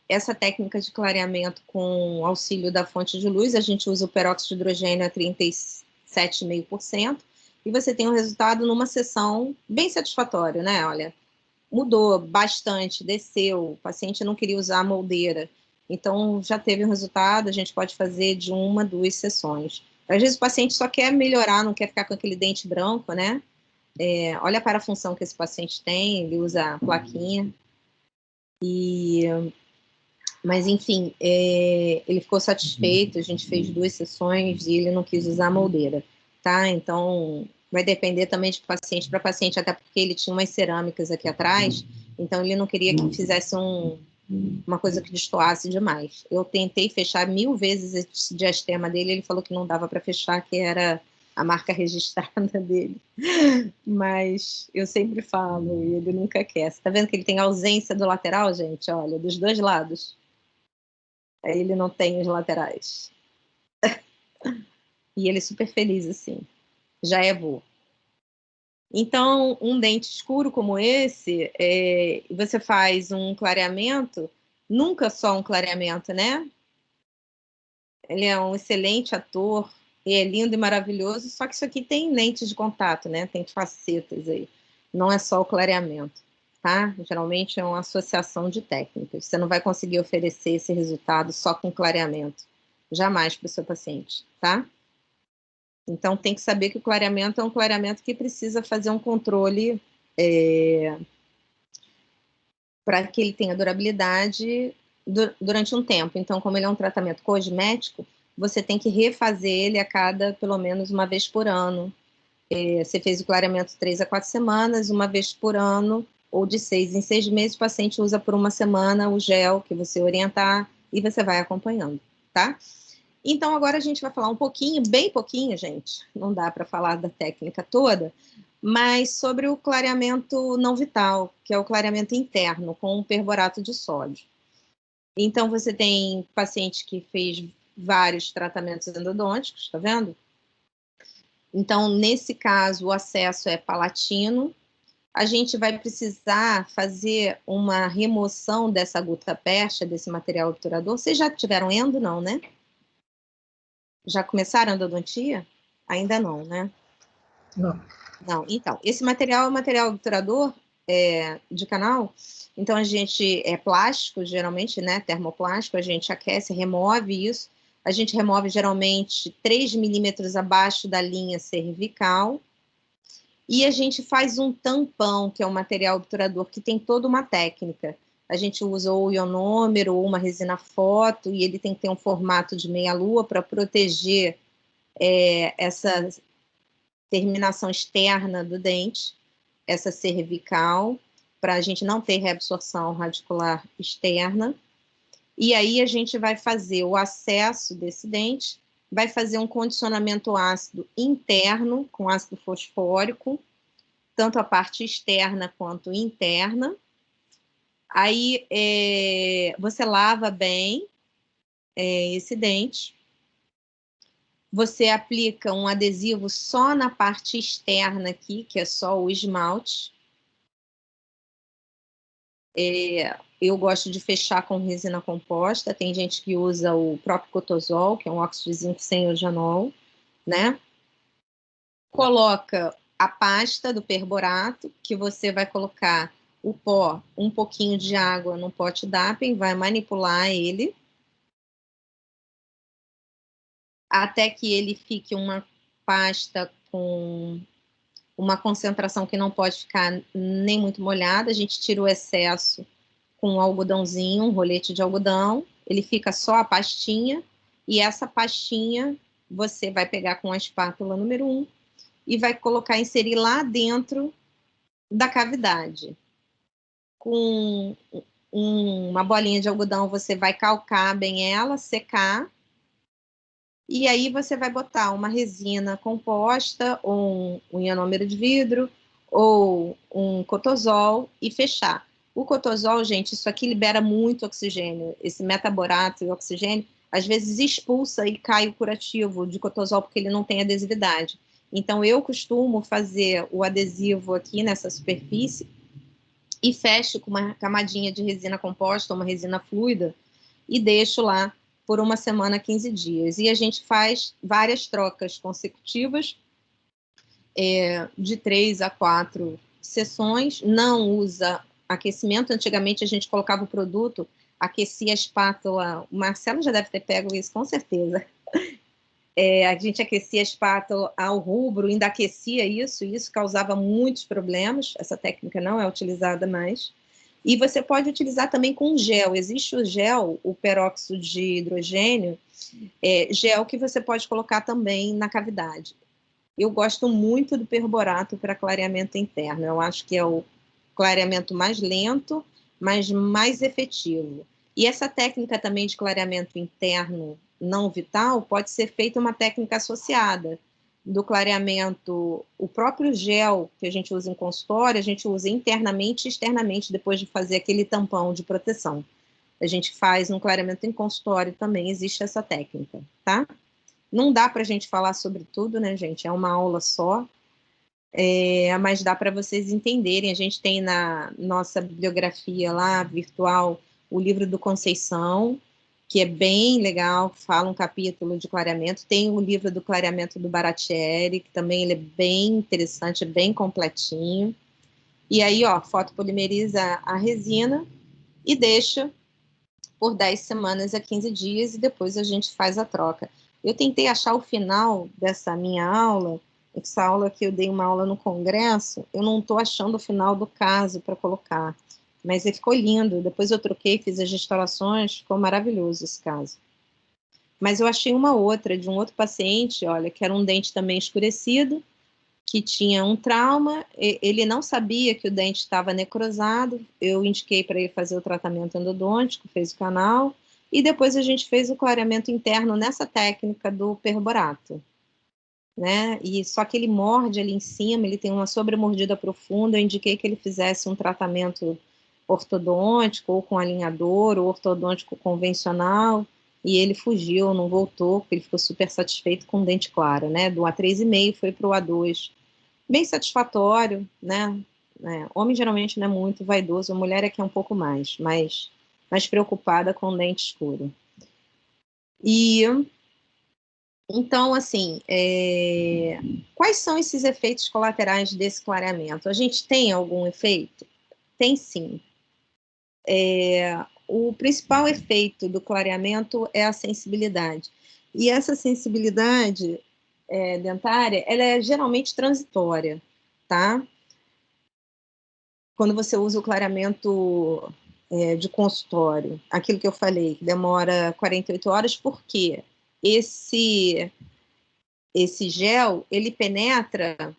essa técnica de clareamento com auxílio da fonte de luz, a gente usa o peróxido de hidrogênio a 37,5%, e você tem um resultado numa sessão bem satisfatório, né? Olha, mudou bastante, desceu, o paciente não queria usar a moldeira, então já teve um resultado, a gente pode fazer de 1 a 2 sessões. Às vezes o paciente só quer melhorar, não quer ficar com aquele dente branco, né? Olha para a função que esse paciente tem, ele usa a plaquinha, mas enfim, ele ficou satisfeito, a gente fez 2 sessões e ele não quis usar a moldeira, tá? Então, vai depender também de paciente para paciente, até porque ele tinha umas cerâmicas aqui atrás, então ele não queria que fizesse uma coisa que destoasse demais. Eu tentei fechar 1000 vezes esse diastema dele, ele falou que não dava para fechar, que era a marca registrada dele. Mas eu sempre falo, e ele nunca quer. Você tá vendo que ele tem ausência do lateral, gente? Olha, dos 2 lados. Aí ele não tem os laterais. E ele é super feliz, assim. Já é vô. Então, um dente escuro como esse, você faz um clareamento, nunca só um clareamento, né? Ele é um excelente ator, e é lindo e maravilhoso, só que isso aqui tem lentes de contato, né? Tem facetas aí. Não é só o clareamento, tá? Geralmente é uma associação de técnicas. Você não vai conseguir oferecer esse resultado só com clareamento. Jamais para o seu paciente, tá? Então, tem que saber que o clareamento é um clareamento que precisa fazer um controle para que ele tenha durabilidade durante um tempo. Então, como ele é um tratamento cosmético, você tem que refazer ele a cada, pelo menos, uma vez por ano. Você fez o clareamento 3 a 4 semanas, uma vez por ano, ou de 6 em 6 meses, o paciente usa por 1 semana o gel que você orientar e você vai acompanhando, tá? Então, agora a gente vai falar um pouquinho, bem pouquinho, gente, não dá para falar da técnica toda, mas sobre o clareamento não vital, que é o clareamento interno, com perborato de sódio. Então, você tem paciente que fez vários tratamentos endodônticos, tá vendo? Então, nesse caso, o acesso é palatino. A gente vai precisar fazer uma remoção dessa gutta-percha, desse material obturador. Vocês já tiveram endo, não, né? Já começaram a endodontia? Ainda não, né? Não. Não, então, esse material é um material obturador de canal, então a gente é plástico, geralmente, né, termoplástico, a gente aquece, remove isso, a gente remove geralmente 3 milímetros abaixo da linha cervical, e a gente faz um tampão, que é um material obturador, que tem toda uma técnica. A gente usa ou ionômero ou uma resina foto, e ele tem que ter um formato de meia-lua para proteger essa terminação externa do dente, essa cervical, para a gente não ter reabsorção radicular externa. E aí a gente vai fazer o acesso desse dente, vai fazer um condicionamento ácido interno, com ácido fosfórico, tanto a parte externa quanto interna. Aí você lava bem, esse dente. Você aplica um adesivo só na parte externa aqui, que é só o esmalte. Eu gosto de fechar com resina composta. Tem gente que usa o próprio Cotosol, que é um óxido de zinco sem eugenol, né? Coloca a pasta do perborato, que você vai colocar o pó, um pouquinho de água no pote Dappen, vai manipular ele até que ele fique uma pasta com uma concentração que não pode ficar nem muito molhada. A gente tira o excesso com um algodãozinho, um rolete de algodão, ele fica só a pastinha, e essa pastinha você vai pegar com a espátula número 1 e vai colocar, inserir lá dentro da cavidade. Com uma bolinha de algodão, você vai calcar bem ela, secar, e aí você vai botar uma resina composta, ou um ionômero de vidro, ou um Cotosol, e fechar. O Cotosol, gente, isso aqui libera muito oxigênio. Esse metaborato e oxigênio, às vezes expulsa e cai o curativo de Cotosol, porque ele não tem adesividade. Então, eu costumo fazer o adesivo aqui nessa superfície e fecho com uma camadinha de resina composta, uma resina fluida, e deixo lá por uma semana, 15 dias. E a gente faz várias trocas consecutivas, de 3 a 4 sessões, não usa aquecimento. Antigamente a gente colocava o produto, aquecia a espátula, o Marcelo já deve ter pego isso, com certeza. A gente aquecia a espátula ao rubro, ainda aquecia isso, e isso causava muitos problemas. Essa técnica não é utilizada mais. E você pode utilizar também com gel. Existe o gel, o peróxido de hidrogênio, gel que você pode colocar também na cavidade. Eu gosto muito do perborato para clareamento interno. Eu acho que é o clareamento mais lento, mas mais efetivo. E essa técnica também de clareamento interno não vital pode ser feita uma técnica associada do clareamento. O próprio gel que a gente usa em consultório, a gente usa internamente e externamente depois de fazer aquele tampão de proteção. A gente faz um clareamento em consultório também, existe essa técnica, tá? Não dá para a gente falar sobre tudo, né, gente? É uma aula só, mas dá para vocês entenderem. A gente tem na nossa bibliografia lá, virtual, o livro do Conceição, que é bem legal, fala um capítulo de clareamento. Tem o livro do clareamento do Baratieri, que também ele é bem interessante, é bem completinho. E aí, ó, fotopolimeriza a resina e deixa por 10 semanas a 15 dias, e depois a gente faz a troca. Eu tentei achar o final dessa minha aula, essa aula que eu dei uma aula no congresso, eu não estou achando o final do caso para colocar, mas ele ficou lindo. Depois eu troquei, fiz as restaurações, ficou maravilhoso esse caso. Mas eu achei uma outra, de um outro paciente, olha, que era um dente também escurecido, que tinha um trauma, ele não sabia que o dente estava necrosado, eu indiquei para ele fazer o tratamento endodôntico, fez o canal, e depois a gente fez o clareamento interno nessa técnica do perborato, né? E só que ele morde ali em cima, ele tem uma sobremordida profunda, eu indiquei que ele fizesse um tratamento ortodôntico, ou com alinhador, ou ortodôntico convencional, e ele fugiu, não voltou, porque ele ficou super satisfeito com o dente claro, né? Do A3,5 foi para o A2. Bem satisfatório, né? Homem geralmente não é muito vaidoso, a mulher é que é um pouco mais preocupada com o dente escuro. E então, assim, quais são esses efeitos colaterais desse clareamento? A gente tem algum efeito? Tem sim. O principal efeito do clareamento é a sensibilidade. E essa sensibilidade dentária, ela é geralmente transitória, tá? Quando você usa o clareamento de consultório, aquilo que eu falei, que demora 48 horas, por quê? Esse gel, ele penetra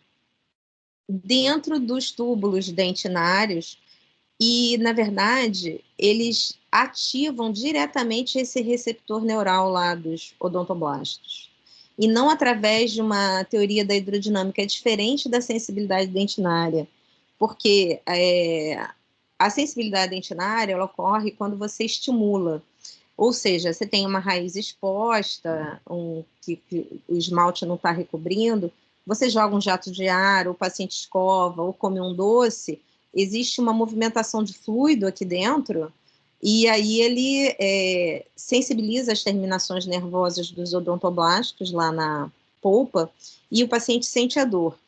dentro dos túbulos dentinários e, na verdade, eles ativam diretamente esse receptor neural lá dos odontoblastos. E não através de uma teoria da hidrodinâmica, é diferente da sensibilidade dentinária, porque a sensibilidade dentinária ela ocorre quando você estimula. Ou seja, você tem uma raiz exposta, que o esmalte não está recobrindo, você joga um jato de ar, o paciente escova, ou come um doce, existe uma movimentação de fluido aqui dentro, e aí ele sensibiliza as terminações nervosas dos odontoblastos lá na polpa, e o paciente sente a dor.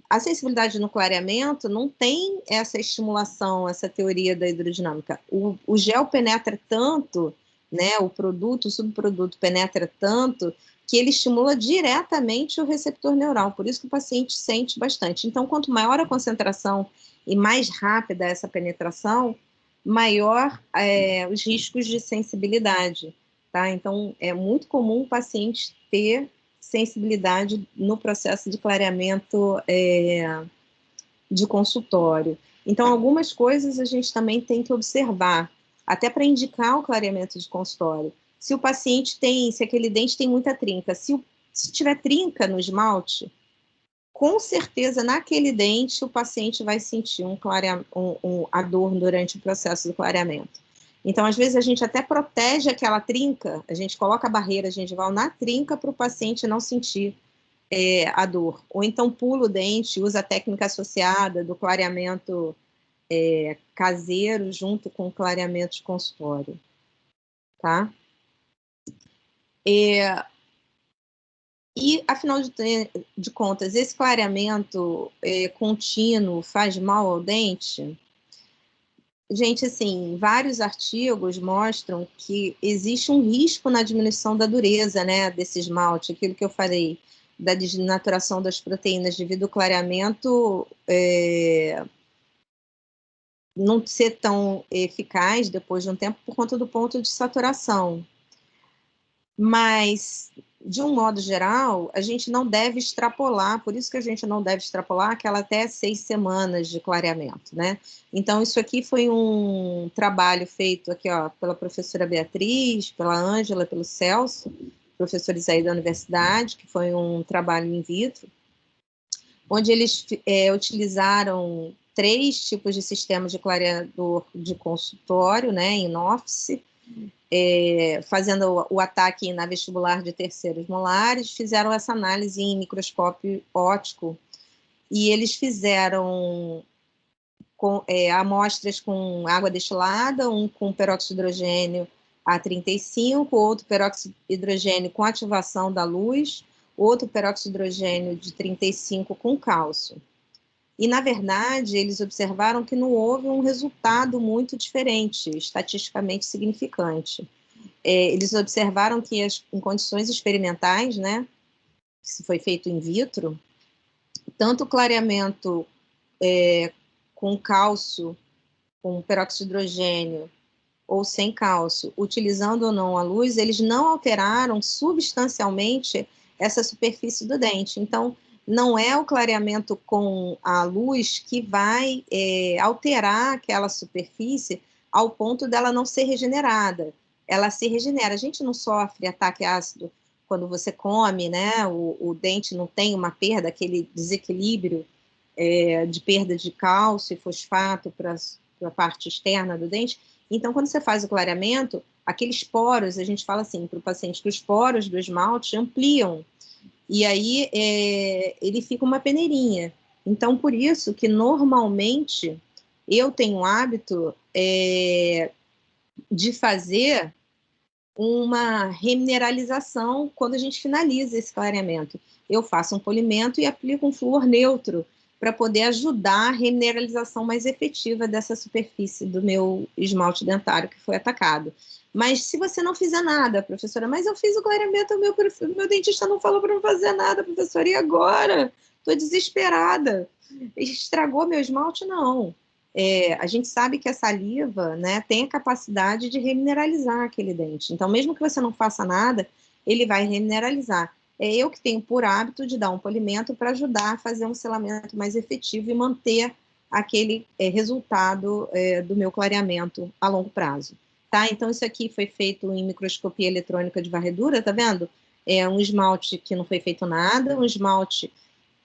A sensibilidade no clareamento não tem essa estimulação, essa teoria da hidrodinâmica. O gel penetra tanto, né, o subproduto penetra tanto, que ele estimula diretamente o receptor neural, por isso que o paciente sente bastante. Então, quanto maior a concentração e mais rápida essa penetração, maior os riscos de sensibilidade, tá? Então, é muito comum o paciente ter sensibilidade no processo de clareamento de consultório. Então, algumas coisas a gente também tem que observar, até para indicar o clareamento de consultório. Se o paciente se aquele dente tem muita trinca, se tiver trinca no esmalte, com certeza, naquele dente, o paciente vai sentir a dor durante o processo do clareamento. Então, às vezes, a gente até protege aquela trinca, a gente coloca a barreira gengival na trinca para o paciente não sentir a dor. Ou então pula o dente, usa a técnica associada do clareamento caseiro junto com o clareamento de consultório. Tá? E, afinal de contas, esse clareamento contínuo faz mal ao dente? Gente, assim, vários artigos mostram que existe um risco na diminuição da dureza, né, desse esmalte, aquilo que eu falei, da desnaturação das proteínas devido ao clareamento não ser tão eficaz depois de um tempo por conta do ponto de saturação. Mas, de um modo geral, a gente não deve extrapolar, por isso que a gente não deve extrapolar aquela até 6 semanas de clareamento, né? Então, isso aqui foi um trabalho feito aqui, ó, pela professora Beatriz, pela Ângela, pelo Celso, professores aí da universidade, que foi um trabalho in vitro, onde eles utilizaram 3 tipos de sistemas de clareador de consultório, né, em office, fazendo o ataque na vestibular de terceiros molares, fizeram essa análise em microscópio óptico, e eles fizeram amostras com água destilada, um com peróxido de hidrogênio a 35, outro peróxido de hidrogênio com ativação da luz, outro peróxido de hidrogênio de 35 com cálcio. E, na verdade, eles observaram que não houve um resultado muito diferente, estatisticamente significante. Eles observaram que em condições experimentais, né, que foi feito in vitro, tanto o clareamento com cálcio, com peróxido de hidrogênio, ou sem cálcio, utilizando ou não a luz, eles não alteraram substancialmente essa superfície do dente. Então, não é o clareamento com a luz que vai alterar aquela superfície ao ponto dela não ser regenerada. Ela se regenera. A gente não sofre ataque ácido quando você come, né? O dente não tem uma perda, aquele desequilíbrio de perda de cálcio e fosfato para a parte externa do dente. Então, quando você faz o clareamento, aqueles poros, a gente fala assim para o paciente que os poros do esmalte ampliam, e aí ele fica uma peneirinha. Então, por isso que normalmente eu tenho o hábito de fazer uma remineralização quando a gente finaliza esse clareamento. Eu faço um polimento e aplico um flúor neutro para poder ajudar a remineralização mais efetiva dessa superfície do meu esmalte dentário que foi atacado. Mas se você não fizer nada, professora, mas eu fiz o clareamento, meu dentista não falou para não fazer nada, professora, e agora? Estou desesperada. Estragou meu esmalte? Não. A gente sabe que a saliva, né, tem a capacidade de remineralizar aquele dente. Então, mesmo que você não faça nada, ele vai remineralizar. É eu que tenho por hábito de dar um polimento para ajudar a fazer um selamento mais efetivo e manter aquele resultado do meu clareamento a longo prazo. Tá? Então, isso aqui foi feito em microscopia eletrônica de varredura, tá vendo? É um esmalte que não foi feito nada, um esmalte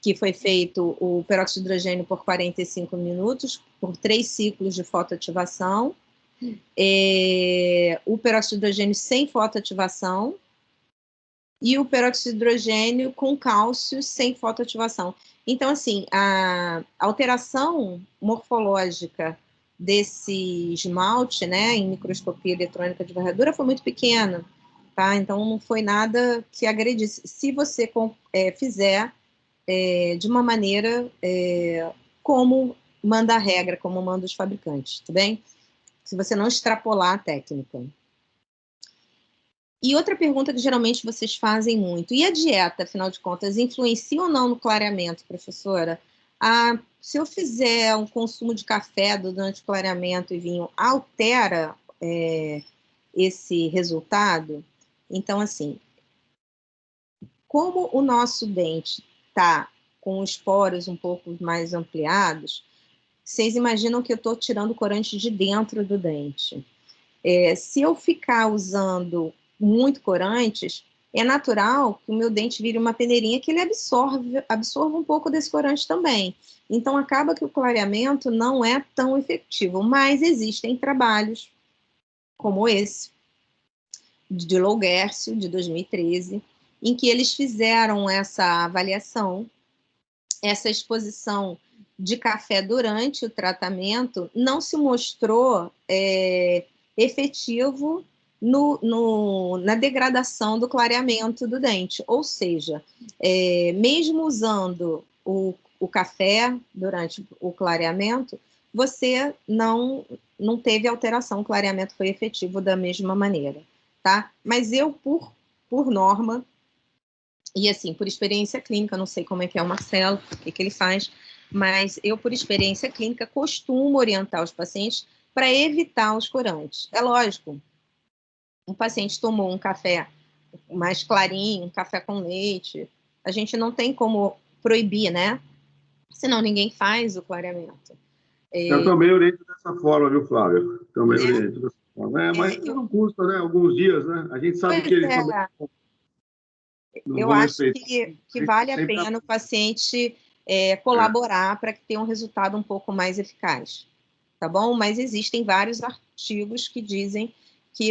que foi feito o peróxido de hidrogênio por 45 minutos, por 3 ciclos de fotoativação, O peróxido de hidrogênio sem fotoativação e o peróxido de hidrogênio com cálcio sem fotoativação. Então, assim, a alteração morfológica desse esmalte, né, em microscopia eletrônica de varredura foi muito pequena, tá? Então, não foi nada que agredisse. Se você fizer de uma maneira como manda a regra, como manda os fabricantes, tá bem? Se você não extrapolar a técnica. E outra pergunta que geralmente vocês fazem muito, e a dieta, afinal de contas, influencia ou não no clareamento, professora? Se eu fizer um consumo de café durante o clareamento e vinho, altera esse resultado? Então, assim, como o nosso dente está com os poros um pouco mais ampliados, vocês imaginam que eu estou tirando o corante de dentro do dente. Se eu ficar usando muito corantes, é natural que o meu dente vire uma peneirinha que ele absorva um pouco desse corante também. Então, acaba que o clareamento não é tão efetivo, mas existem trabalhos como esse, de Louguercio, de 2013, em que eles fizeram essa avaliação, essa exposição de café durante o tratamento não se mostrou efetivo na degradação do clareamento do dente. Ou seja, mesmo usando o café durante o clareamento, você não teve alteração, o clareamento foi efetivo da mesma maneira, tá? Mas eu, por norma, e assim, por experiência clínica, não sei como é que é o Marcelo, o que ele faz, mas eu, por experiência clínica, costumo orientar os pacientes para evitar os corantes. É lógico, um paciente tomou um café mais clarinho, um café com leite, a gente não tem como proibir, né? Senão ninguém faz o clareamento. Eu também oriento dessa forma, viu, Flávio? Também oriento dessa forma. Mas não custa, né? Alguns dias, né? A gente sabe que eles também não eu vão acho respeitar. que vale a pena o paciente colaborar para que tenha um resultado um pouco mais eficaz, tá bom? Mas existem vários artigos que dizem que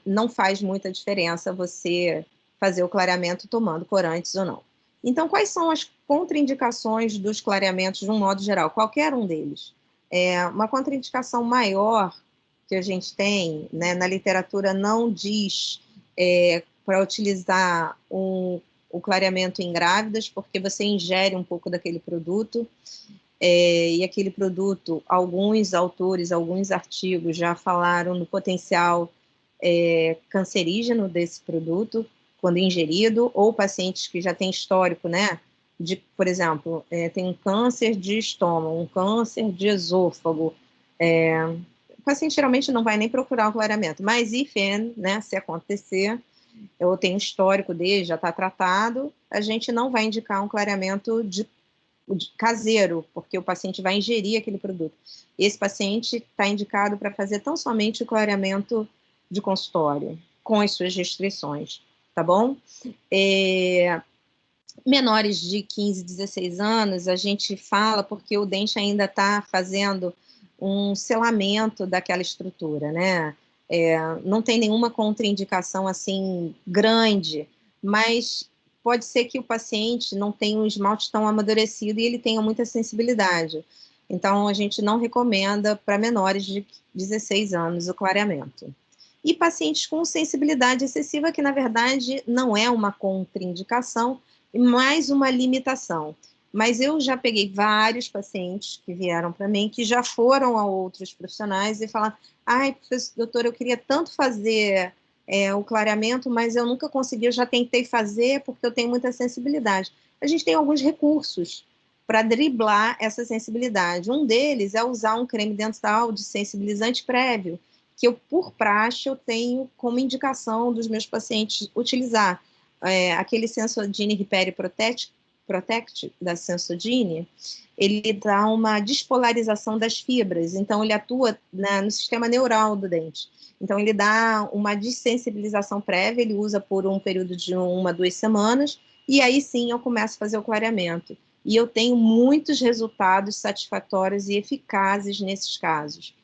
não faz muita diferença você fazer o clareamento tomando corantes ou não. Então, quais são as contraindicações dos clareamentos de um modo geral? Qualquer um deles. Uma contraindicação maior que a gente tem, né, na literatura não diz para utilizar o clareamento em grávidas, porque você ingere um pouco daquele produto, e aquele produto, alguns autores, alguns artigos já falaram no potencial cancerígeno desse produto, quando ingerido, ou pacientes que já têm histórico, né, por exemplo, tem um câncer de estômago, um câncer de esôfago, o paciente geralmente não vai nem procurar o clareamento, mas né, se acontecer, ou tem um histórico dele, já está tratado, a gente não vai indicar um clareamento caseiro, porque o paciente vai ingerir aquele produto. Esse paciente está indicado para fazer tão somente o clareamento de consultório, com as suas restrições, tá bom? Menores de 15, 16 anos, a gente fala porque o dente ainda está fazendo um selamento daquela estrutura, né? Não tem nenhuma contraindicação assim grande, mas pode ser que o paciente não tenha um esmalte tão amadurecido e ele tenha muita sensibilidade. Então, a gente não recomenda para menores de 16 anos o clareamento. E pacientes com sensibilidade excessiva, que na verdade não é uma contraindicação, mais uma limitação. Mas eu já peguei vários pacientes que vieram para mim, que já foram a outros profissionais e falaram: ai, doutor, eu queria tanto fazer o clareamento, mas eu nunca consegui, eu já tentei fazer porque eu tenho muita sensibilidade. A gente tem alguns recursos para driblar essa sensibilidade. Um deles é usar um creme dental de sensibilizante prévio, que eu, por praxe, eu tenho como indicação dos meus pacientes utilizar. Aquele Sensodyne Repair Protect da Sensodyne, ele dá uma despolarização das fibras, então ele atua no sistema neural do dente. Então ele dá uma dessensibilização prévia, ele usa por um período de 1 a 2 semanas, e aí sim eu começo a fazer o clareamento. E eu tenho muitos resultados satisfatórios e eficazes nesses casos,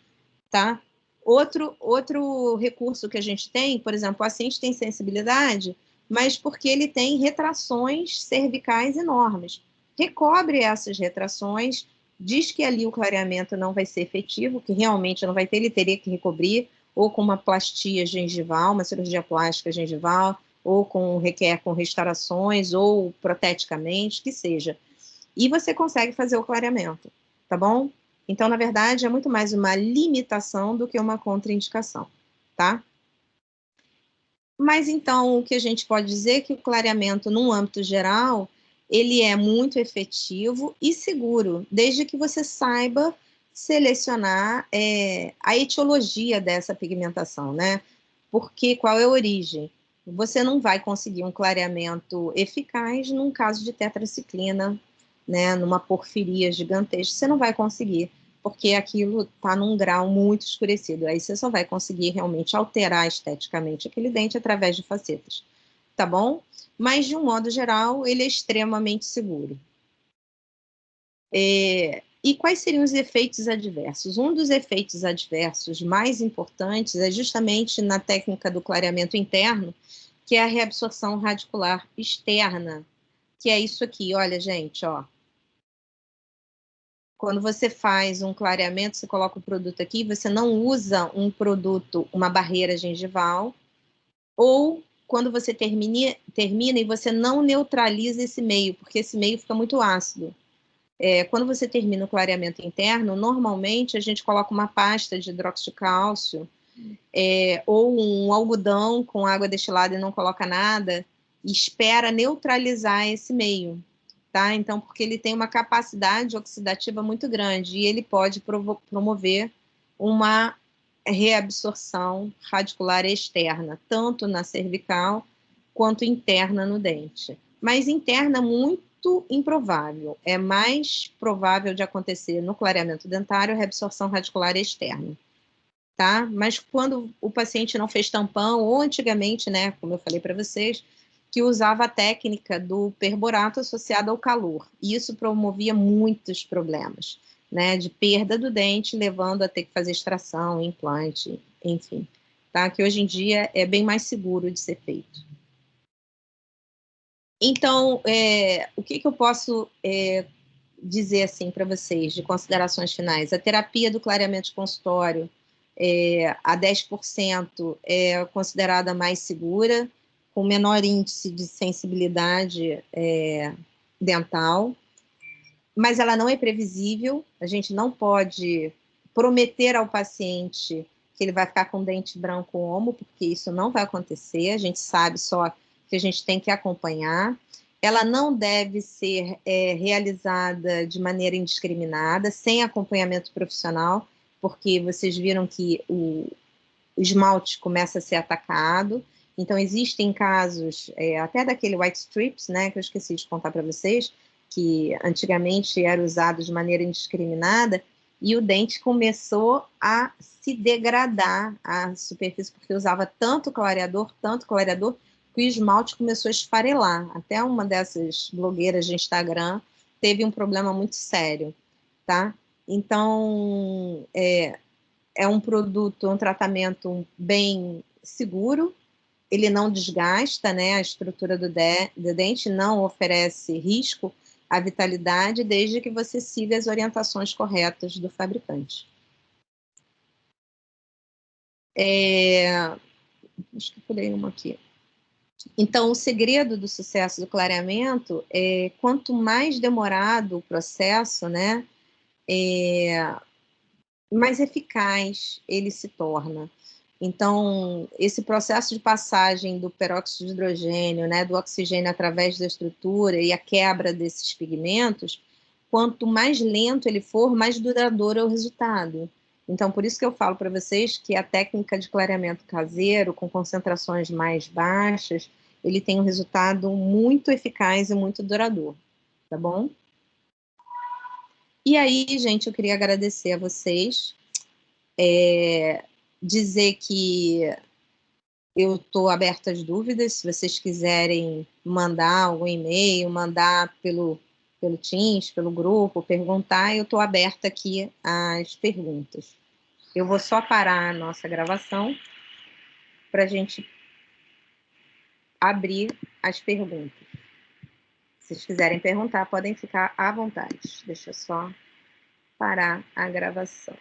tá? Outro recurso que a gente tem, por exemplo, o paciente tem sensibilidade, mas porque ele tem retrações cervicais enormes. Recobre essas retrações, diz que ali o clareamento não vai ser efetivo, que realmente não vai ter, ele teria que recobrir, ou com uma plastia gengival, uma cirurgia plástica gengival, ou requer com restaurações, ou proteticamente, que seja. E você consegue fazer o clareamento, tá bom? Então, na verdade, é muito mais uma limitação do que uma contraindicação, tá? Mas, então, o que a gente pode dizer é que o clareamento, num âmbito geral, ele é muito efetivo e seguro, desde que você saiba selecionar a etiologia dessa pigmentação, né? Porque qual é a origem? Você não vai conseguir um clareamento eficaz num caso de tetraciclina, né? Numa porfiria gigantesca, você não vai conseguir, porque aquilo está num grau muito escurecido. Aí você só vai conseguir realmente alterar esteticamente aquele dente através de facetas, tá bom? Mas, de um modo geral, ele é extremamente seguro. E quais seriam os efeitos adversos? Um dos efeitos adversos mais importantes é justamente na técnica do clareamento interno, que é a reabsorção radicular externa, que é isso aqui, olha, gente, ó. Quando você faz um clareamento, você coloca o produto aqui, você não usa um produto, uma barreira gengival, ou quando você termina e você não neutraliza esse meio, porque esse meio fica muito ácido. Quando você termina o clareamento interno, normalmente a gente coloca uma pasta de hidróxido de cálcio, ou um algodão com água destilada e não coloca nada, e espera neutralizar esse meio. Tá? Então, porque ele tem uma capacidade oxidativa muito grande e ele pode promover uma reabsorção radicular externa, tanto na cervical quanto interna no dente. Mas interna muito improvável. É mais provável de acontecer no clareamento dentário a reabsorção radicular externa. Tá? Mas quando o paciente não fez tampão, ou antigamente, né, como eu falei para vocês, que usava a técnica do perborato associado ao calor. E isso promovia muitos problemas, né, de perda do dente, levando a ter que fazer extração, implante, enfim. Tá? Que hoje em dia é bem mais seguro de ser feito. Então, o que eu posso dizer assim para vocês, de considerações finais? A terapia do clareamento de consultório, a 10% é considerada mais segura, com menor índice de sensibilidade dental, mas ela não é previsível, a gente não pode prometer ao paciente que ele vai ficar com dente branco homo, porque isso não vai acontecer, a gente sabe só que a gente tem que acompanhar. Ela não deve ser realizada de maneira indiscriminada, sem acompanhamento profissional, porque vocês viram que o esmalte começa a ser atacado. Então, existem casos, até daquele white strips, né, que eu esqueci de contar para vocês, que antigamente era usado de maneira indiscriminada, e o dente começou a se degradar, a superfície, porque usava tanto clareador, que o esmalte começou a esfarelar. Até uma dessas blogueiras de Instagram teve um problema muito sério, tá? Então, é um produto, um tratamento bem seguro, ele não desgasta, né, a estrutura do dente, não oferece risco à vitalidade, desde que você siga as orientações corretas do fabricante. Acho que pulei uma aqui. Então, o segredo do sucesso do clareamento é quanto mais demorado o processo, né, mais eficaz ele se torna. Então, esse processo de passagem do peróxido de hidrogênio, né, do oxigênio através da estrutura e a quebra desses pigmentos, quanto mais lento ele for, mais duradouro é o resultado. Então, por isso que eu falo para vocês que a técnica de clareamento caseiro, com concentrações mais baixas, ele tem um resultado muito eficaz e muito duradouro, tá bom? E aí, gente, eu queria agradecer a vocês, dizer que eu estou aberta às dúvidas, se vocês quiserem mandar algum e-mail, mandar pelo Teams, pelo grupo, perguntar, eu estou aberta aqui às perguntas. Eu vou só parar a nossa gravação para a gente abrir as perguntas. Se vocês quiserem perguntar, podem ficar à vontade. Deixa eu só parar a gravação.